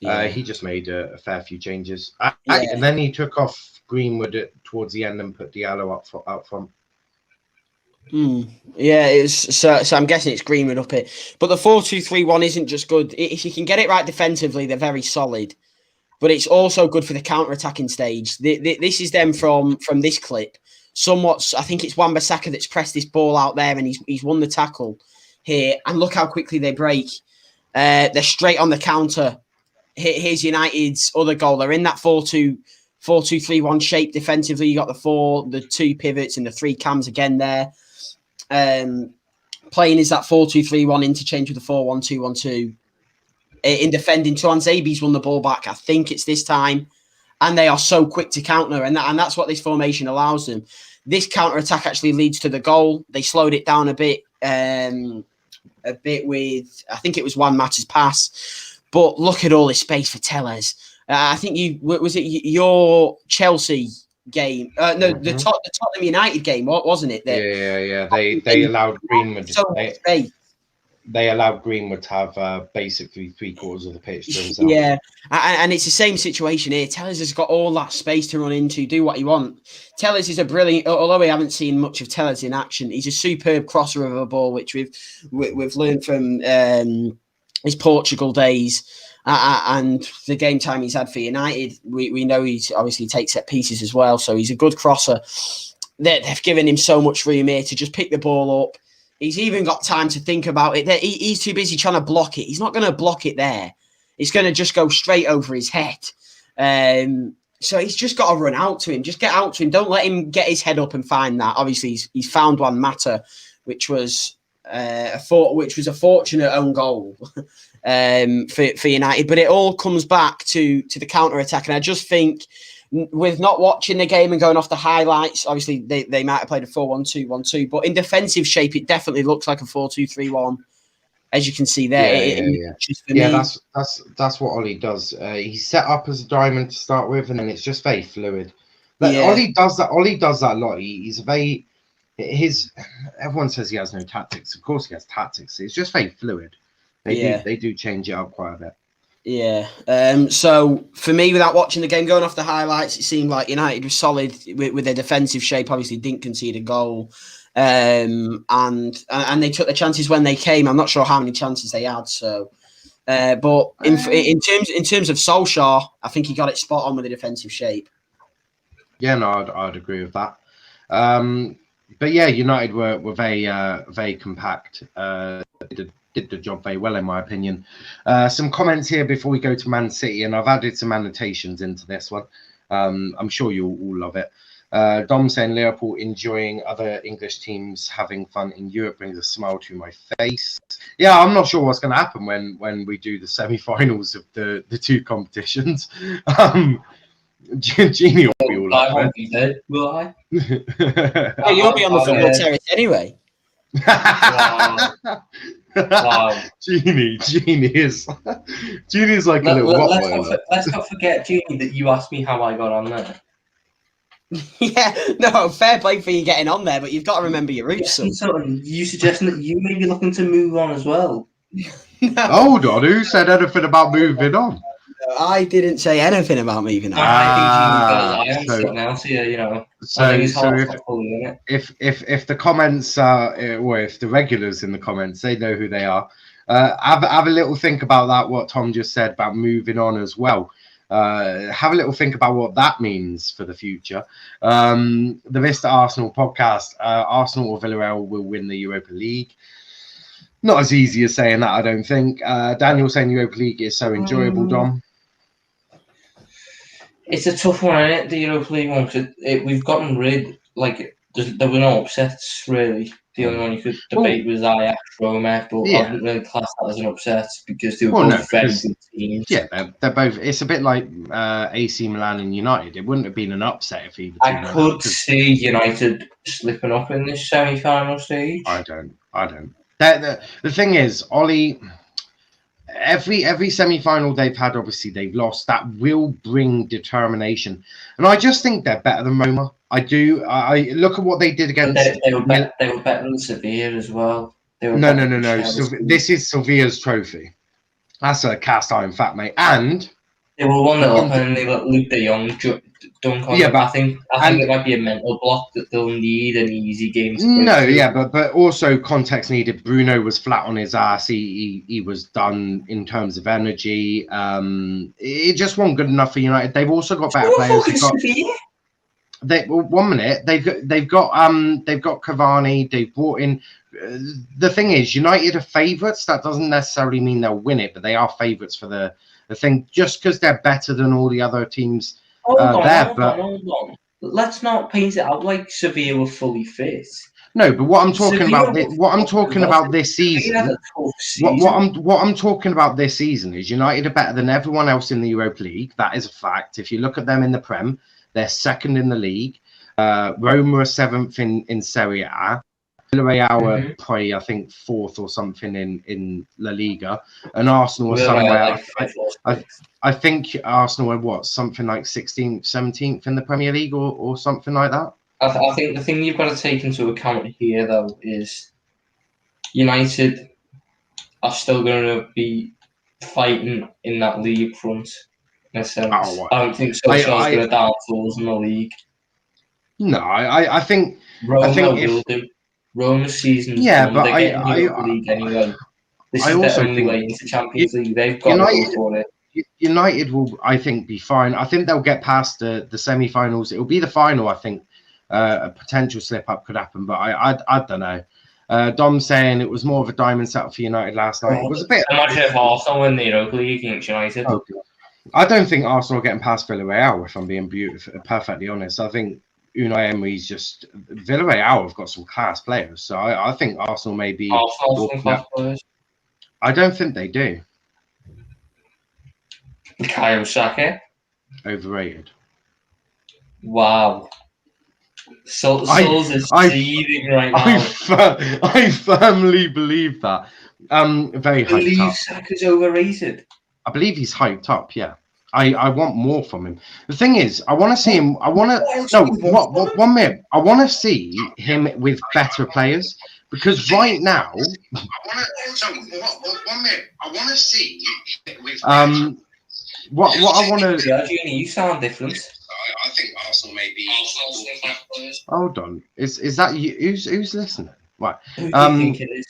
Yeah. He just made a fair few changes, and then he took off Greenwood towards the end and put Diallo up front. Yeah, it's so I'm guessing it's Greenwood up here. But the 4-2-3-1 isn't just good. If you can get it right defensively, they're very solid. But it's also good for the counter-attacking stage. This is them from this clip. Somewhat, I think it's Wan-Bissaka that's pressed this ball out there, and he's won the tackle here. And look how quickly they break. They're straight on the counter. Here's United's other goal. They're in that 4-2-3-1 shape defensively. You got the two pivots and the three cams again there. Playing is that 4-2-3-1 interchange with the 4-1-2-1-2. In defending, Tuanzebe's won the ball back. I think it's this time, and they are so quick to counter, and that's what this formation allows them. This counter attack actually leads to the goal. They slowed it down a bit with, I think it was Juan Mata's pass, but look at all this space for Telles. I think was it your Chelsea game? No, the Tottenham United game, wasn't it? Yeah. They allowed Greenwood. So much space. They allowed Greenwood to have basically 3/4 of the pitch to himself. Yeah, and it's the same situation here. Telles has got all that space to run into, do what he wants. Telles is a brilliant, although we haven't seen much of Telles in action, he's a superb crosser of a ball, which we've learned from his Portugal days and the game time he's had for United. We know he's obviously takes set pieces as well, so he's a good crosser. They've given him so much room here to just pick the ball up. He's even got time to think about it. He's too busy trying to block it. He's not going to block it there. It's going to just go straight over his head. So he's just got to run out to him. Just get out to him. Don't let him get his head up and find that. Obviously, he's found one Mata, which was a fortunate own goal for United. But it all comes back to the counter attack, and I just think, with not watching the game and going off the highlights, obviously they might have played a 4-1-2-1-2, but in defensive shape, it definitely looks like a 4-2-3-1, as you can see there. That's what Ollie does. He's set up as a diamond to start with, and then it's just very fluid. Ollie does that. Ollie does that a lot. He's very everyone says he has no tactics. Of course, he has tactics. It's just very fluid. They do change it up quite a bit. Yeah. So for me, without watching the game, going off the highlights, it seemed like United was solid with their defensive shape. Obviously, didn't concede a goal, and they took the chances when they came. I'm not sure how many chances they had. So, but in terms of Solskjaer, I think he got it spot on with the defensive shape. Yeah, no, I'd agree with that. But yeah, United were very compact. Did the job very well, in my opinion. Some comments here before we go to Man City, and I've added some annotations into this one. I'm sure you'll all love it. Dom saying Liverpool enjoying other English teams having fun in Europe brings a smile to my face. Yeah, I'm not sure what's going to happen when we do the semi-finals of the two competitions. Gini will be all up there. Will I? Well, you'll be on the football terrace anyway. Wow. Wow. Gini is like a little let's not forget, Gini, that you asked me how I got on there. Yeah, no, fair play for you getting on there, but you've got to remember your roots. You suggesting that you may be looking to move on as well? No. Hold on, who said anything about moving on? I didn't say anything about moving on. I think Gini does. now, if the comments or if the regulars in the comments, they know who they are. Have a little think about that. What Tom just said about moving on as well. Have a little think about what that means for the future. The Vista Arsenal podcast. Arsenal or Villarreal will win the Europa League. Not as easy as saying that, I don't think. Daniel saying Europa League is so enjoyable, Dom. It's a tough one, isn't it? The Europa League one. We've gotten rid, there were no upsets, really. The only one you could debate was Ajax, Roma, but I wouldn't really class that as an upset because they were both very good teams. Yeah, they're both. It's a bit like AC Milan and United. It wouldn't have been an upset if either team. I could see United slipping up in this semi-final stage. I don't. The thing is, Ollie, every semi-final they've had, obviously they've lost. That will bring determination, and I just think they're better than Roma. I do. I look at what they did against. They were better than Sevilla as well. No. This is Sevilla's trophy. That's a cast iron fact, mate. And they were 1-0 up, and they got Luke De Jong dunk on. Yeah, but I think it might be a mental block that they'll need an easy game. But also context needed. Bruno was flat on his ass. He was done in terms of energy. It just wasn't good enough for United. They've also got better players. 1 minute. They've got Cavani. They've brought in. The thing is, United are favourites. That doesn't necessarily mean they'll win it, but they are favourites for the thing. Just because they're better than all the other teams. Hold on. Let's not paint it out like Sevilla were fully fit. No, but what I'm talking about this season. What I'm talking about this season is United are better than everyone else in the Europa League. That is a fact. If you look at them in the Prem, they're second in the league. Roma are 7th in Serie A. Villarreal are probably, I think, 4th or something in La Liga, and Arsenal are somewhere. I think Arsenal are something like 16th, 17th in the Premier League or something like that. I think the thing you've got to take into account here, though, is United are still going to be fighting in that league front. In a sense, I don't think Solskjaer's going to down tools in the league. No, I think Roma will do. Roma's season's done. But they're getting the Europa League anyway. This is their only way into Champions League. They've got to go for it. United will, I think, be fine. I think they'll get past the semi-finals. It'll be the final, I think. A potential slip-up could happen, but I don't know. Dom saying it was more of a diamond setup for United last night. It was a bit. Imagine if Arsenal win the Europa League against United. I don't think Arsenal are getting past Villarreal, if I'm being perfectly honest. I think Unai Emery's just... Villarreal have got some class players, so I think Arsenal may be... Arsenal some class players? I don't think they do. Kyle Saka? Overrated. Wow. Souls is seething right now. I firmly believe that. Very hyped up. You believe Saka's overrated? I believe he's hyped up, yeah. I want more from him. The thing is, I want to see him. 1 minute. I want to see him with better players, Because right now, I want to 1 minute. I want to see with what I want to. Yeah, Gini, you sound different. I think Arsenal may be. Hold on, is that you? Who's listening? Right. Who do you think it is?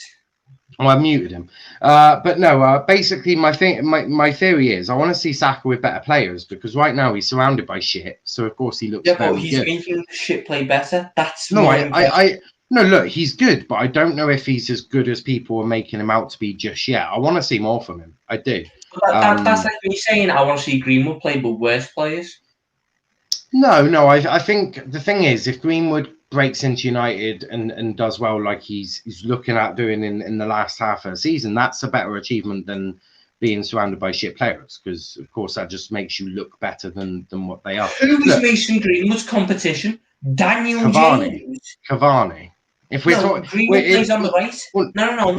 Well, I muted him. But no, basically my theory is I want to see Saka with better players because right now he's surrounded by shit. So of course he looks Yeah, but very he's good. making the shit play better. That's No, my no, look, he's good, but I don't know if he's as good as people are making him out to be just yet. I want to see more from him. I do. That's like me saying I want to see Greenwood play with worse players. No, I think the thing is, if Greenwood breaks into United and does well like he's looking at doing in the last half of the season, that's a better achievement than being surrounded by shit players, because of course that just makes you look better than what they are. Who is Mason Greenwood's competition? Daniel James. Cavani. If we're talking, Greenwood plays on the right. No.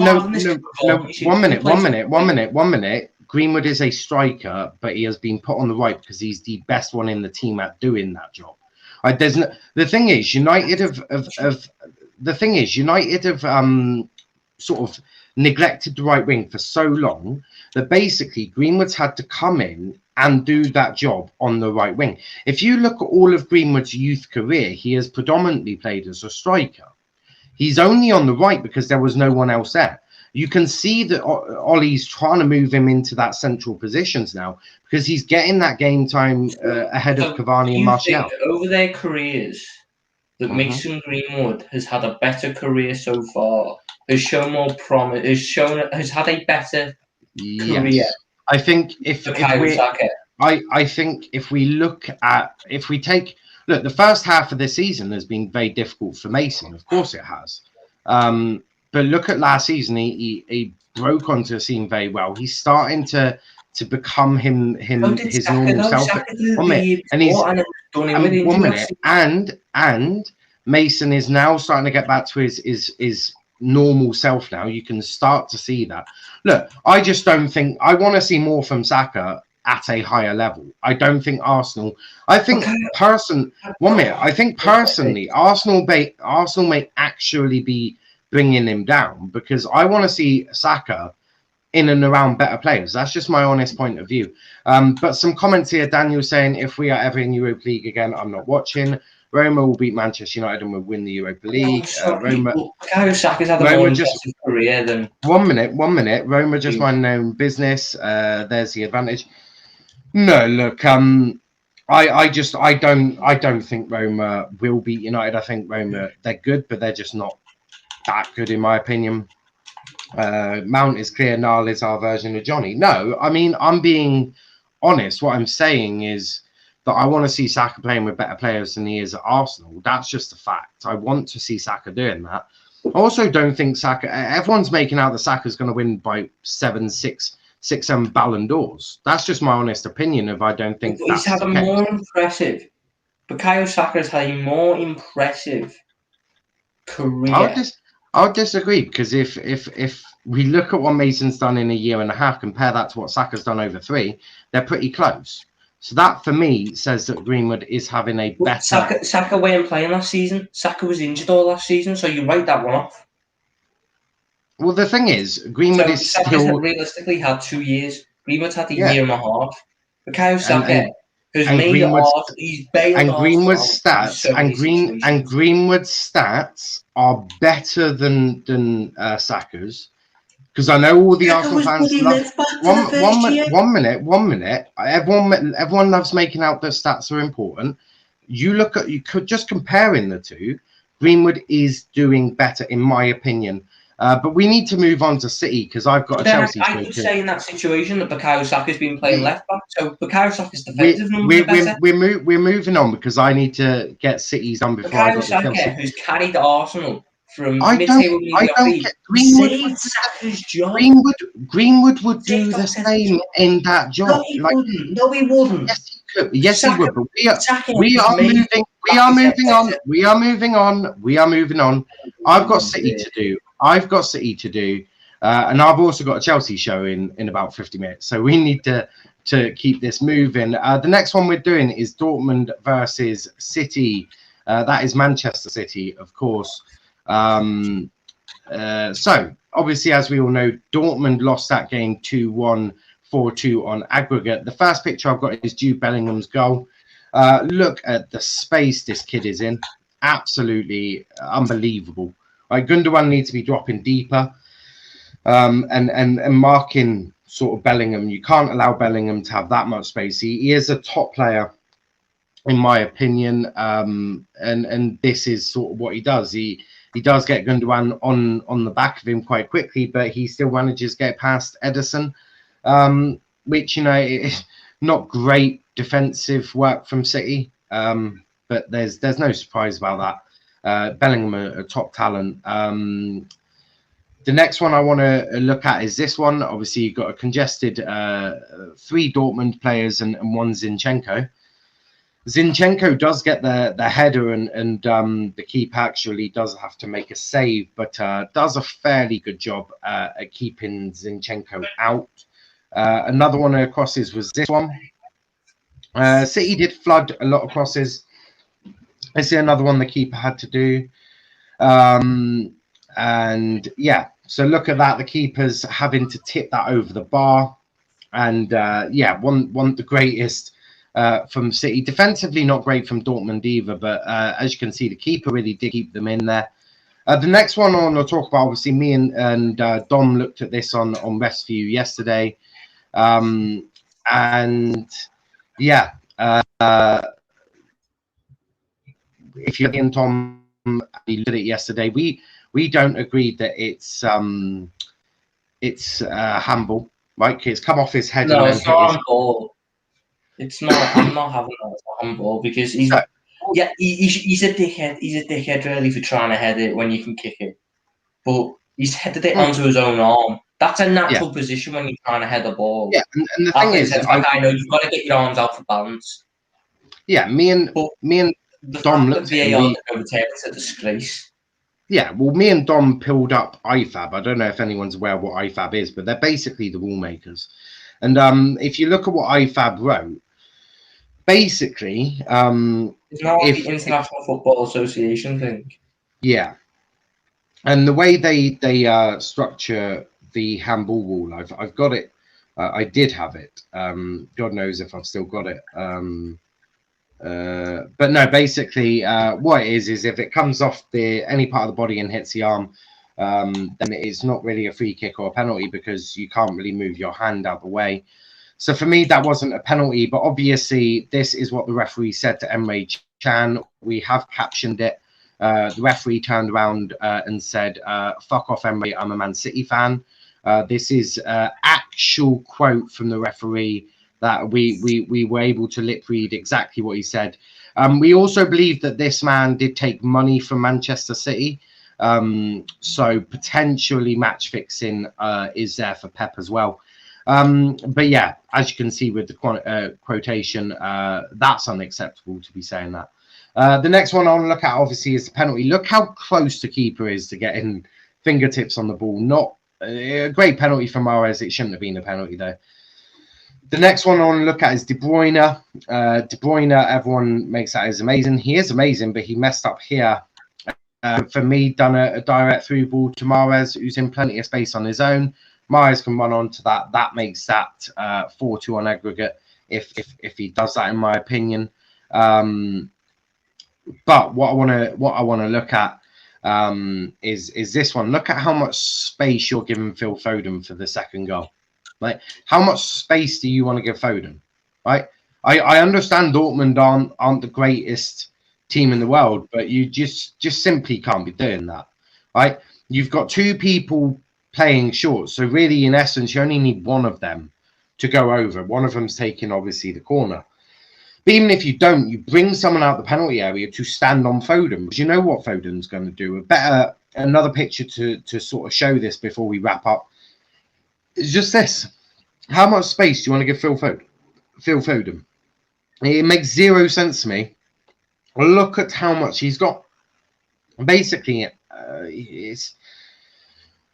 1 minute. Greenwood is a striker, but he has been put on the right because he's the best one in the team at doing that job. The thing is, United have sort of neglected the right wing for so long that basically Greenwood's had to come in and do that job on the right wing. If you look at all of Greenwood's youth career, he has predominantly played as a striker. He's only on the right because there was no one else there. You can see that Ollie's trying to move him into that central positions now because he's getting that game time ahead of Cavani and Martial. Over their careers, that Mason Greenwood has had a better career so far, has shown more promise, has had a better career. I think if we take the first half of the season has been very difficult for Mason. Of course it has. But look at last season, he broke onto the scene very well. He's starting to become his normal self. 1 minute, and he's 1 minute, and Mason is now starting to get back to his normal self now. You can start to see that. Look, I just don't think I want to see more from Saka at a higher level. I don't think Arsenal. I think personally, Arsenal may actually be bringing him down because I want to see Saka in and around better players. That's just my honest point of view. But some comments here. Daniel saying, if we are ever in Europa League again, I'm not watching. Roma will beat Manchester United and will win the Europa League. Saka's had a more impressive career than... 1 minute. Roma just mind their own business. There's the advantage. No, look, I don't think Roma will beat United. I think Roma, they're good, but they're just not that good in my opinion. Mount is clear. Niall is our version of Johnny. No, I mean, I'm being honest. What I'm saying is that I want to see Saka playing with better players than he is at Arsenal. That's just a fact. I want to see Saka doing that. I also don't think Saka... Everyone's making out that Saka's going to win by 6 Ballon d'Ors. That's just my honest opinion I don't think he's had a more impressive... Bukayo Saka's had a more impressive career. I'll disagree because if we look at what Mason's done in a year and a half, compare that to what Saka's done over 3, they're pretty close. So that for me says that Greenwood is having a better... Saka weren't playing last season. Saka was injured all last season, so you write that one off. Well, the thing is, Greenwood is still... realistically had 2 years. Greenwood's had a year and a half. Bukayo Saka has made it off. He's bailed and Greenwood's stats and Greenwood's stats are better than Saka's. Because I know all the Arsenal fans love... 1 minute. Everyone loves making out that stats are important. You could just comparing the two. Greenwood is doing better, in my opinion. But we need to move on to City because I've got a Chelsea. I could say in that situation that Bukayo Saka's been playing left back, so Bukayo Saka's defensive numbers are better. We're moving on because I need to get City's done before I got Saka, Chelsea. who's carried Arsenal from mid-table mediocrity. Greenwood Saka's job. Greenwood would do the same in that job. No, he wouldn't. Yes, he could. Yes, he would. But we are moving on. I've got City to do. And I've also got a Chelsea show in about 50 minutes. So we need to keep this moving. The next one we're doing is Dortmund versus City. That is Manchester City, of course. So obviously, as we all know, Dortmund lost that game 2-1, 4-2 on aggregate. The first picture I've got is Jude Bellingham's goal. Look at the space this kid is in. Absolutely unbelievable. Right, Gundogan needs to be dropping deeper and marking sort of Bellingham. You can't allow Bellingham to have that much space. He is a top player, in my opinion, and this is sort of what he does. He does get Gundogan on the back of him quite quickly, but he still manages to get past Ederson, which, you know, is not great defensive work from City, but there's no surprise about that. Bellingham, a top talent. The next one I want to look at is this one. Obviously, you've got a congested 3 Dortmund players and 1 Zinchenko. Zinchenko does get the header, and the keeper actually does have to make a save, but does a fairly good job at keeping Zinchenko out. Another one of the crosses was this one. City did flood a lot of crosses. I see another one the keeper had to do. And yeah, so look at that. The keeper's having to tip that over the bar. And yeah, one the greatest from City. Defensively, not great from Dortmund either, but as you can see, the keeper really did keep them in there. The next one I want to talk about, obviously, me and Dom looked at this on Restview yesterday. And yeah, if you're in Tom, we looked at it yesterday. We don't agree that it's handball, right? It's come off his head. No, it's not handball. It's not. I'm not having that as a handball because he's a dickhead. He's a dickhead really for trying to head it when you can kick it, but he's headed it onto his own arm. That's a natural position when you're trying to head a ball. Yeah, and the thing is, I know you've got to get your arms out for balance. Yeah, me and Dom looked at VAR it's a disgrace. Yeah, well, me and Dom pulled up IFAB. I don't know if anyone's aware what IFAB is, but they're basically the rule makers. And if you look at what IFAB wrote, basically, it's not the International Football Association thing. Yeah, and the way they structure the handball rule, I've got it. I did have it. God knows if I've still got it. But no, basically, what it is if it comes off any part of the body and hits the arm, then it's not really a free kick or a penalty because you can't really move your hand out the way. So for me, that wasn't a penalty, but obviously this is what the referee said to Emre Can. We have captioned it. The referee turned around and said, "Fuck off, Emre. I'm a Man City fan." This is actual quote from the referee that we were able to lip read exactly what he said. We also believe that this man did take money from Manchester City. So potentially match fixing is there for Pep as well. But yeah, as you can see with the quotation, that's unacceptable to be saying that. The next one I want to look at, obviously, is the penalty. Look how close the keeper is to getting fingertips on the ball. Not a great penalty from Mahrez. It shouldn't have been a penalty, though. The next one I want to look at is De Bruyne. De Bruyne, everyone makes that as amazing. He is amazing, but he messed up here. For me, done a direct through ball to Mahrez, who's in plenty of space on his own. Mahrez can run on to that. That makes that 4-2 on aggregate if he does that, in my opinion. But what I want to look at is this one. Look at how much space you're giving Phil Foden for the second goal. Like, how much space do you want to give Foden? Right? I understand Dortmund aren't the greatest team in the world, but you just simply can't be doing that. Right? You've got 2 people playing short, so really, in essence, you only need one of them to go over. One of them's taking, obviously, the corner. But even if you don't, you bring someone out the penalty area to stand on Foden, because you know what Foden's going to do. Another picture to sort of show this before we wrap up. It's just this. How much space do you want to give Phil Foden? It makes zero sense to me. Look at how much he's got. Basically,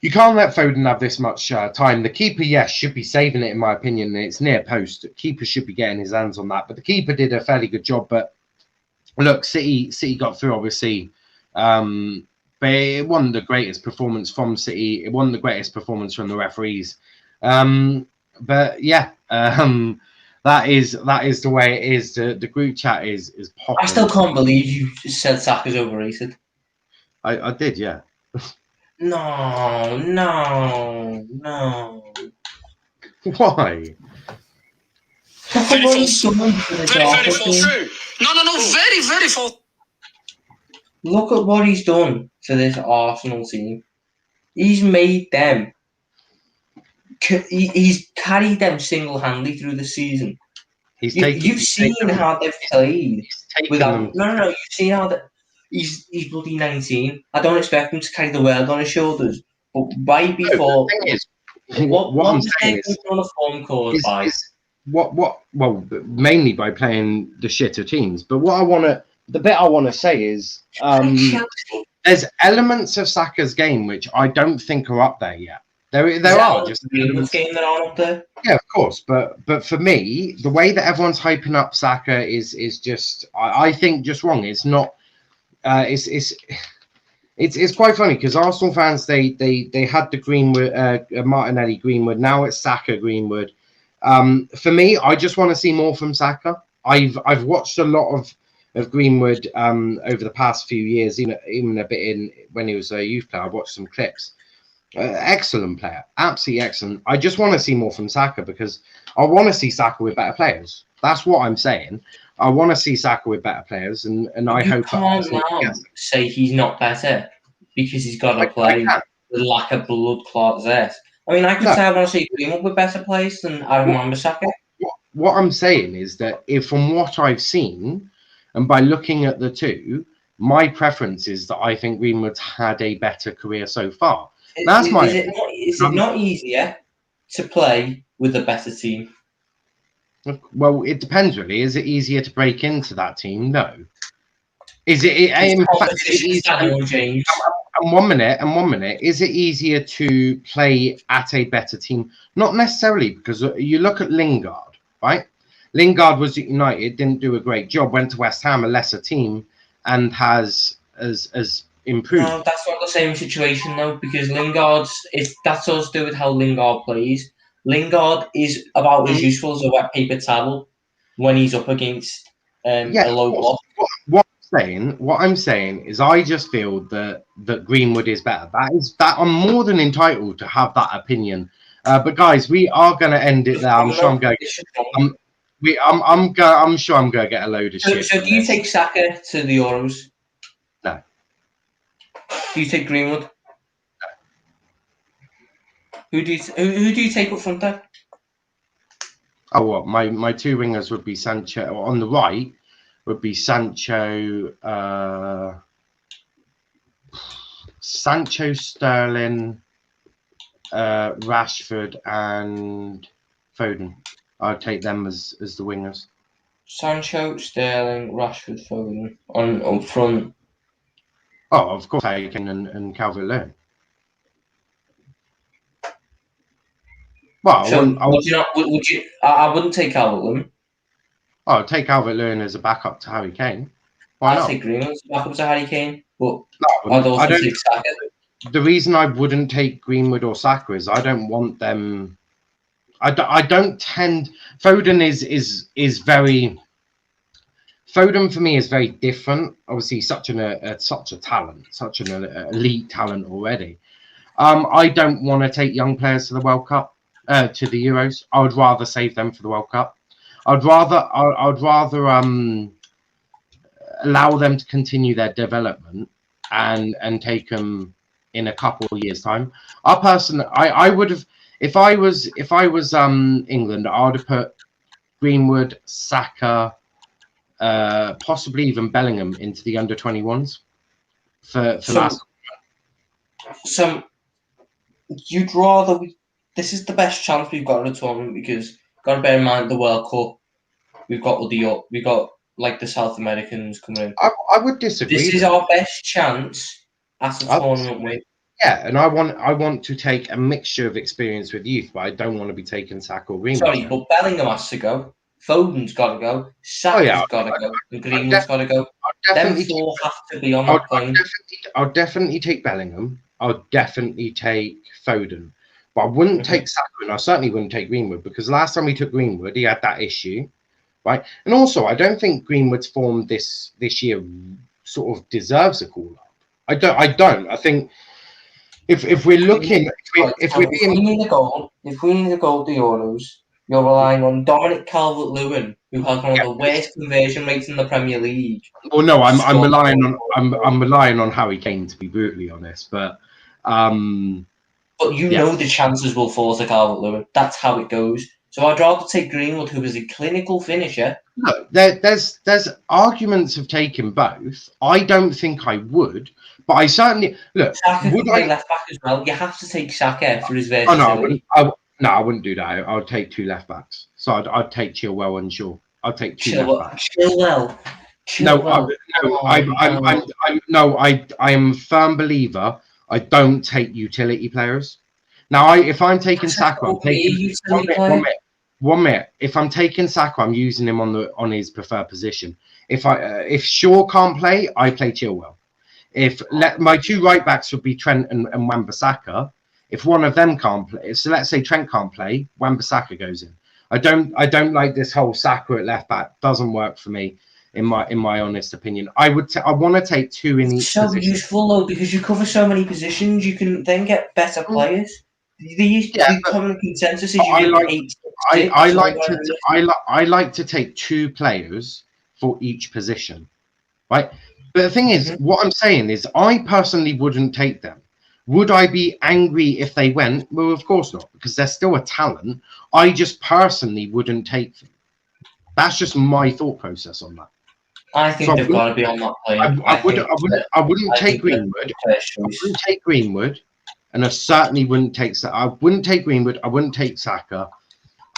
you can't let Foden have this much time. The keeper, yes, should be saving it, in my opinion. It's near post. The keeper should be getting his hands on that. But the keeper did a fairly good job. But look, City got through, obviously. but it wasn't the greatest performance from City. It wasn't the greatest performance from the referees. But yeah, that is the way it is. The group chat is popping. I still can't believe you said Saka's overrated. I did, yeah. No. Why? Very true. No, very full. Look at what he's done to this Arsenal team. He's made them. He's carried them single-handedly through the season. You've seen how they've played without. No. You've seen how that he's bloody 19. I don't expect him to carry the world on his shoulders. But right before, what I'm saying is on a phone call well, mainly by playing the shitter teams. But the bit I want to say is there's elements of Saka's game which I don't think are up there yet. There are just elements game that aren't up there. Yeah, of course. But for me, the way that everyone's hyping up Saka is just I think just wrong. It's not. It's quite funny because Arsenal fans they had the Greenwood Martinelli Greenwood. Now it's Saka Greenwood. For me, I just want to see more from Saka. I've watched a lot of Greenwood over the past few years, even a bit when he was a youth player. I've watched some clips. Excellent player, absolutely excellent. I just want to see more from Saka because I want to see Saka with better players. That's what I'm saying. I want to see Saka with better players, and I hope. You can't now say he's not better because he's got to play with lack of blood clots there. I mean, I could say I want to see Greenwood with better players than Adam Wan-Bissaka. What I'm saying is that if from what I've seen, and by looking at the two, my preference is that I think Greenwood's had a better career so far. That's Is it not easier to play with a better team? Well, it depends really. Is it easier to break into that team? No. Is it? In fact, and 1 minute. Is it easier to play at a better team? Not necessarily, because you look at Lingard, right? Lingard was at United, didn't do a great job. Went to West Ham, a lesser team, and has improved. No, that's not the same situation though, because that's all to do with how Lingard plays. Lingard is about as useful as a wet paper towel when he's up against a low block. What I'm saying is I just feel that Greenwood is better. That I'm more than entitled to have that opinion. But guys, we are going to end it there. I'm sure I'm going. I'm sure I'm going to get a load of shit. So do you take Saka to the Euros? No. Do you take Greenwood? No. Who do you take up front there? Oh, what? My two wingers would be Sancho on the right. Would be Sancho, Sterling, Rashford, and Foden. I'd take them as the wingers. Sancho, Sterling, Rashford, Foden on up front. Oh, of course, Kane and Calvert-Lewin. Well, so would you? I wouldn't take Calvert-Lewin. Oh, take Calvert-Lewin as a backup to Harry Kane. Why not? I'd take Greenwood as a backup to Harry Kane, but I'd also take Saka. The reason I wouldn't take Greenwood or Saka is I don't want them. I don't tend. Foden is very. Foden for me is very different. Obviously, such a talent, such an elite talent already. I don't want to take young players to the World Cup, to the Euros. I would rather save them for the World Cup. I'd rather allow them to continue their development and take them in a couple of years' time. I would have if I was England, I would have put Greenwood, Saka, possibly even Bellingham into the under-21s for last. So you'd rather this is the best chance we've got in a tournament because. Got to bear in mind the World Cup. We've got like the South Americans coming in. I would disagree. This is our best chance at a tournament win. Yeah, and I want to take a mixture of experience with youth, but I don't want to be taking Saka or Greenwood. Sorry, but Bellingham has to go. Foden's got to go. Saka's yeah. got to go. And Greenwood's got to go. I'll Them definitely four have to be on I'll, that plane. I'll definitely take Bellingham. I'll definitely take Foden. But I wouldn't take Saka, and I certainly wouldn't take Greenwood, because last time we took Greenwood, he had that issue, right? And also, I don't think Greenwood's form this year sort of deserves a call up. I don't. I think if we're looking, if we're we need a goal, at the Euros, you're relying on Dominic Calvert-Lewin, who has one of the worst conversion rates in the Premier League. Well, no, I'm relying on Harry Kane, to be brutally honest, but. But you know the chances will fall to Calvert-Lewin. That's how it goes. So I'd rather take Greenwood, who is a clinical finisher. Look, there's arguments of taking both. I don't think I would, but I certainly look. Saka Would can play I? left back as well. You have to take Saka for his Oh versatility. no, I wouldn't do that. I'd take two left backs. So I'd take Chilwell and Shaw. I'd take two left backs. Chilwell. I am a firm believer. I don't take utility players. Now, if I'm taking Saka, I'm taking one minute. If I'm taking Saka, I'm using him on his preferred position. If Shaw can't play, I play Chilwell. My two right backs would be Trent and Wan-Bissaka. If one of them can't play, so let's say Trent can't play, Wan-Bissaka goes in. I don't like this whole Saka at left back. Doesn't work for me. In my honest opinion, I want to take two in each position. So useful though, because you cover so many positions, you can then get better players. The common consensus is I like to take two players for each position, right? But the thing is, what I'm saying is, I personally wouldn't take them. Would I be angry if they went? Well, of course not, because they're still a talent. I just personally wouldn't take them. That's just my thought process on that. I think they've got to be on that plane. I wouldn't take Greenwood. I wouldn't take Greenwood, and I certainly wouldn't take. I wouldn't take Greenwood. I wouldn't take Saka.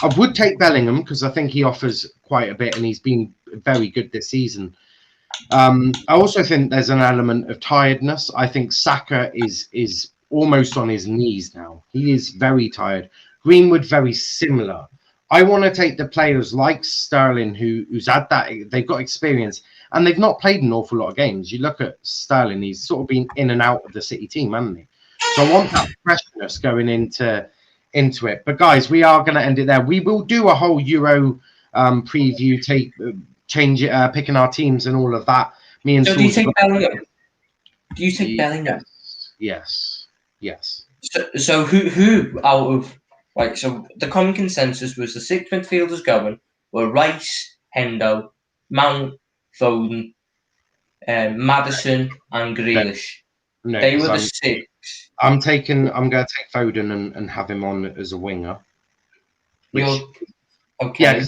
I would take Bellingham because I think he offers quite a bit, and he's been very good this season. I also think there's an element of tiredness. I think Saka is almost on his knees now. He is very tired. Greenwood very similar. I want to take the players like Sterling, who's had that. They've got experience, and they've not played an awful lot of games. You look at Sterling; he's sort of been in and out of the City team, hasn't he? So I want that freshness going into it. But guys, we are going to end it there. We will do a whole Euro preview, picking our teams and all of that. Me and so do you take Bellingham? Do you take Bellingham? Yes. So who out of so the common consensus was the six midfielders going were Rice, Hendo, Mount, Foden, Maddison, and Grealish. No, they were the six. I'm going to take Foden and have him on as a winger. Okay. Yeah,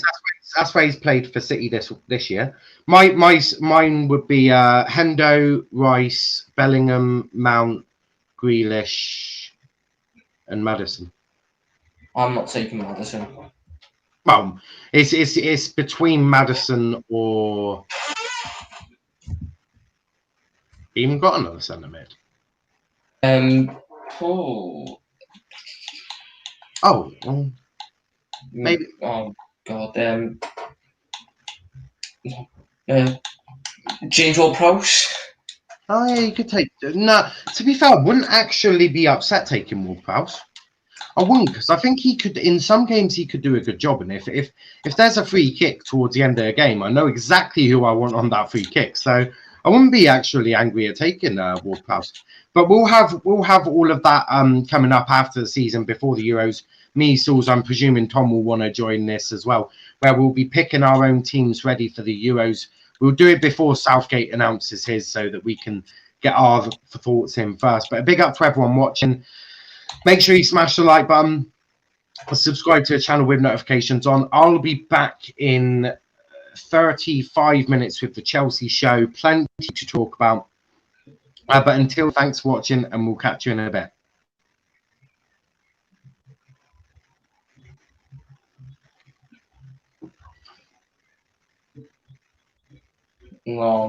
that's where he's played for City this year. Mine would be Hendo, Rice, Bellingham, Mount, Grealish, and Maddison. I'm not taking Maddison. Well, it's between Maddison or even got another centre mid. Maybe. Oh God. James Ward-Prowse. Oh yeah, you could take. No, to be fair, I wouldn't actually be upset taking Ward-Prowse. I wouldn't, because I think he could. In some games, he could do a good job. And if there's a free kick towards the end of the game, I know exactly who I want on that free kick. So I wouldn't be actually angry at taking Ward-Prowse. But we'll have all of that coming up after the season, before the Euros. Measles, I'm presuming Tom will want to join this as well, where we'll be picking our own teams ready for the Euros. We'll do it before Southgate announces his, so that we can get our thoughts in first. But a big up to everyone watching. Make sure you smash the like button, subscribe to the channel with notifications on. I'll be back in 35 minutes with the Chelsea show. Plenty to talk about. But until, thanks for watching, and we'll catch you in a bit. No.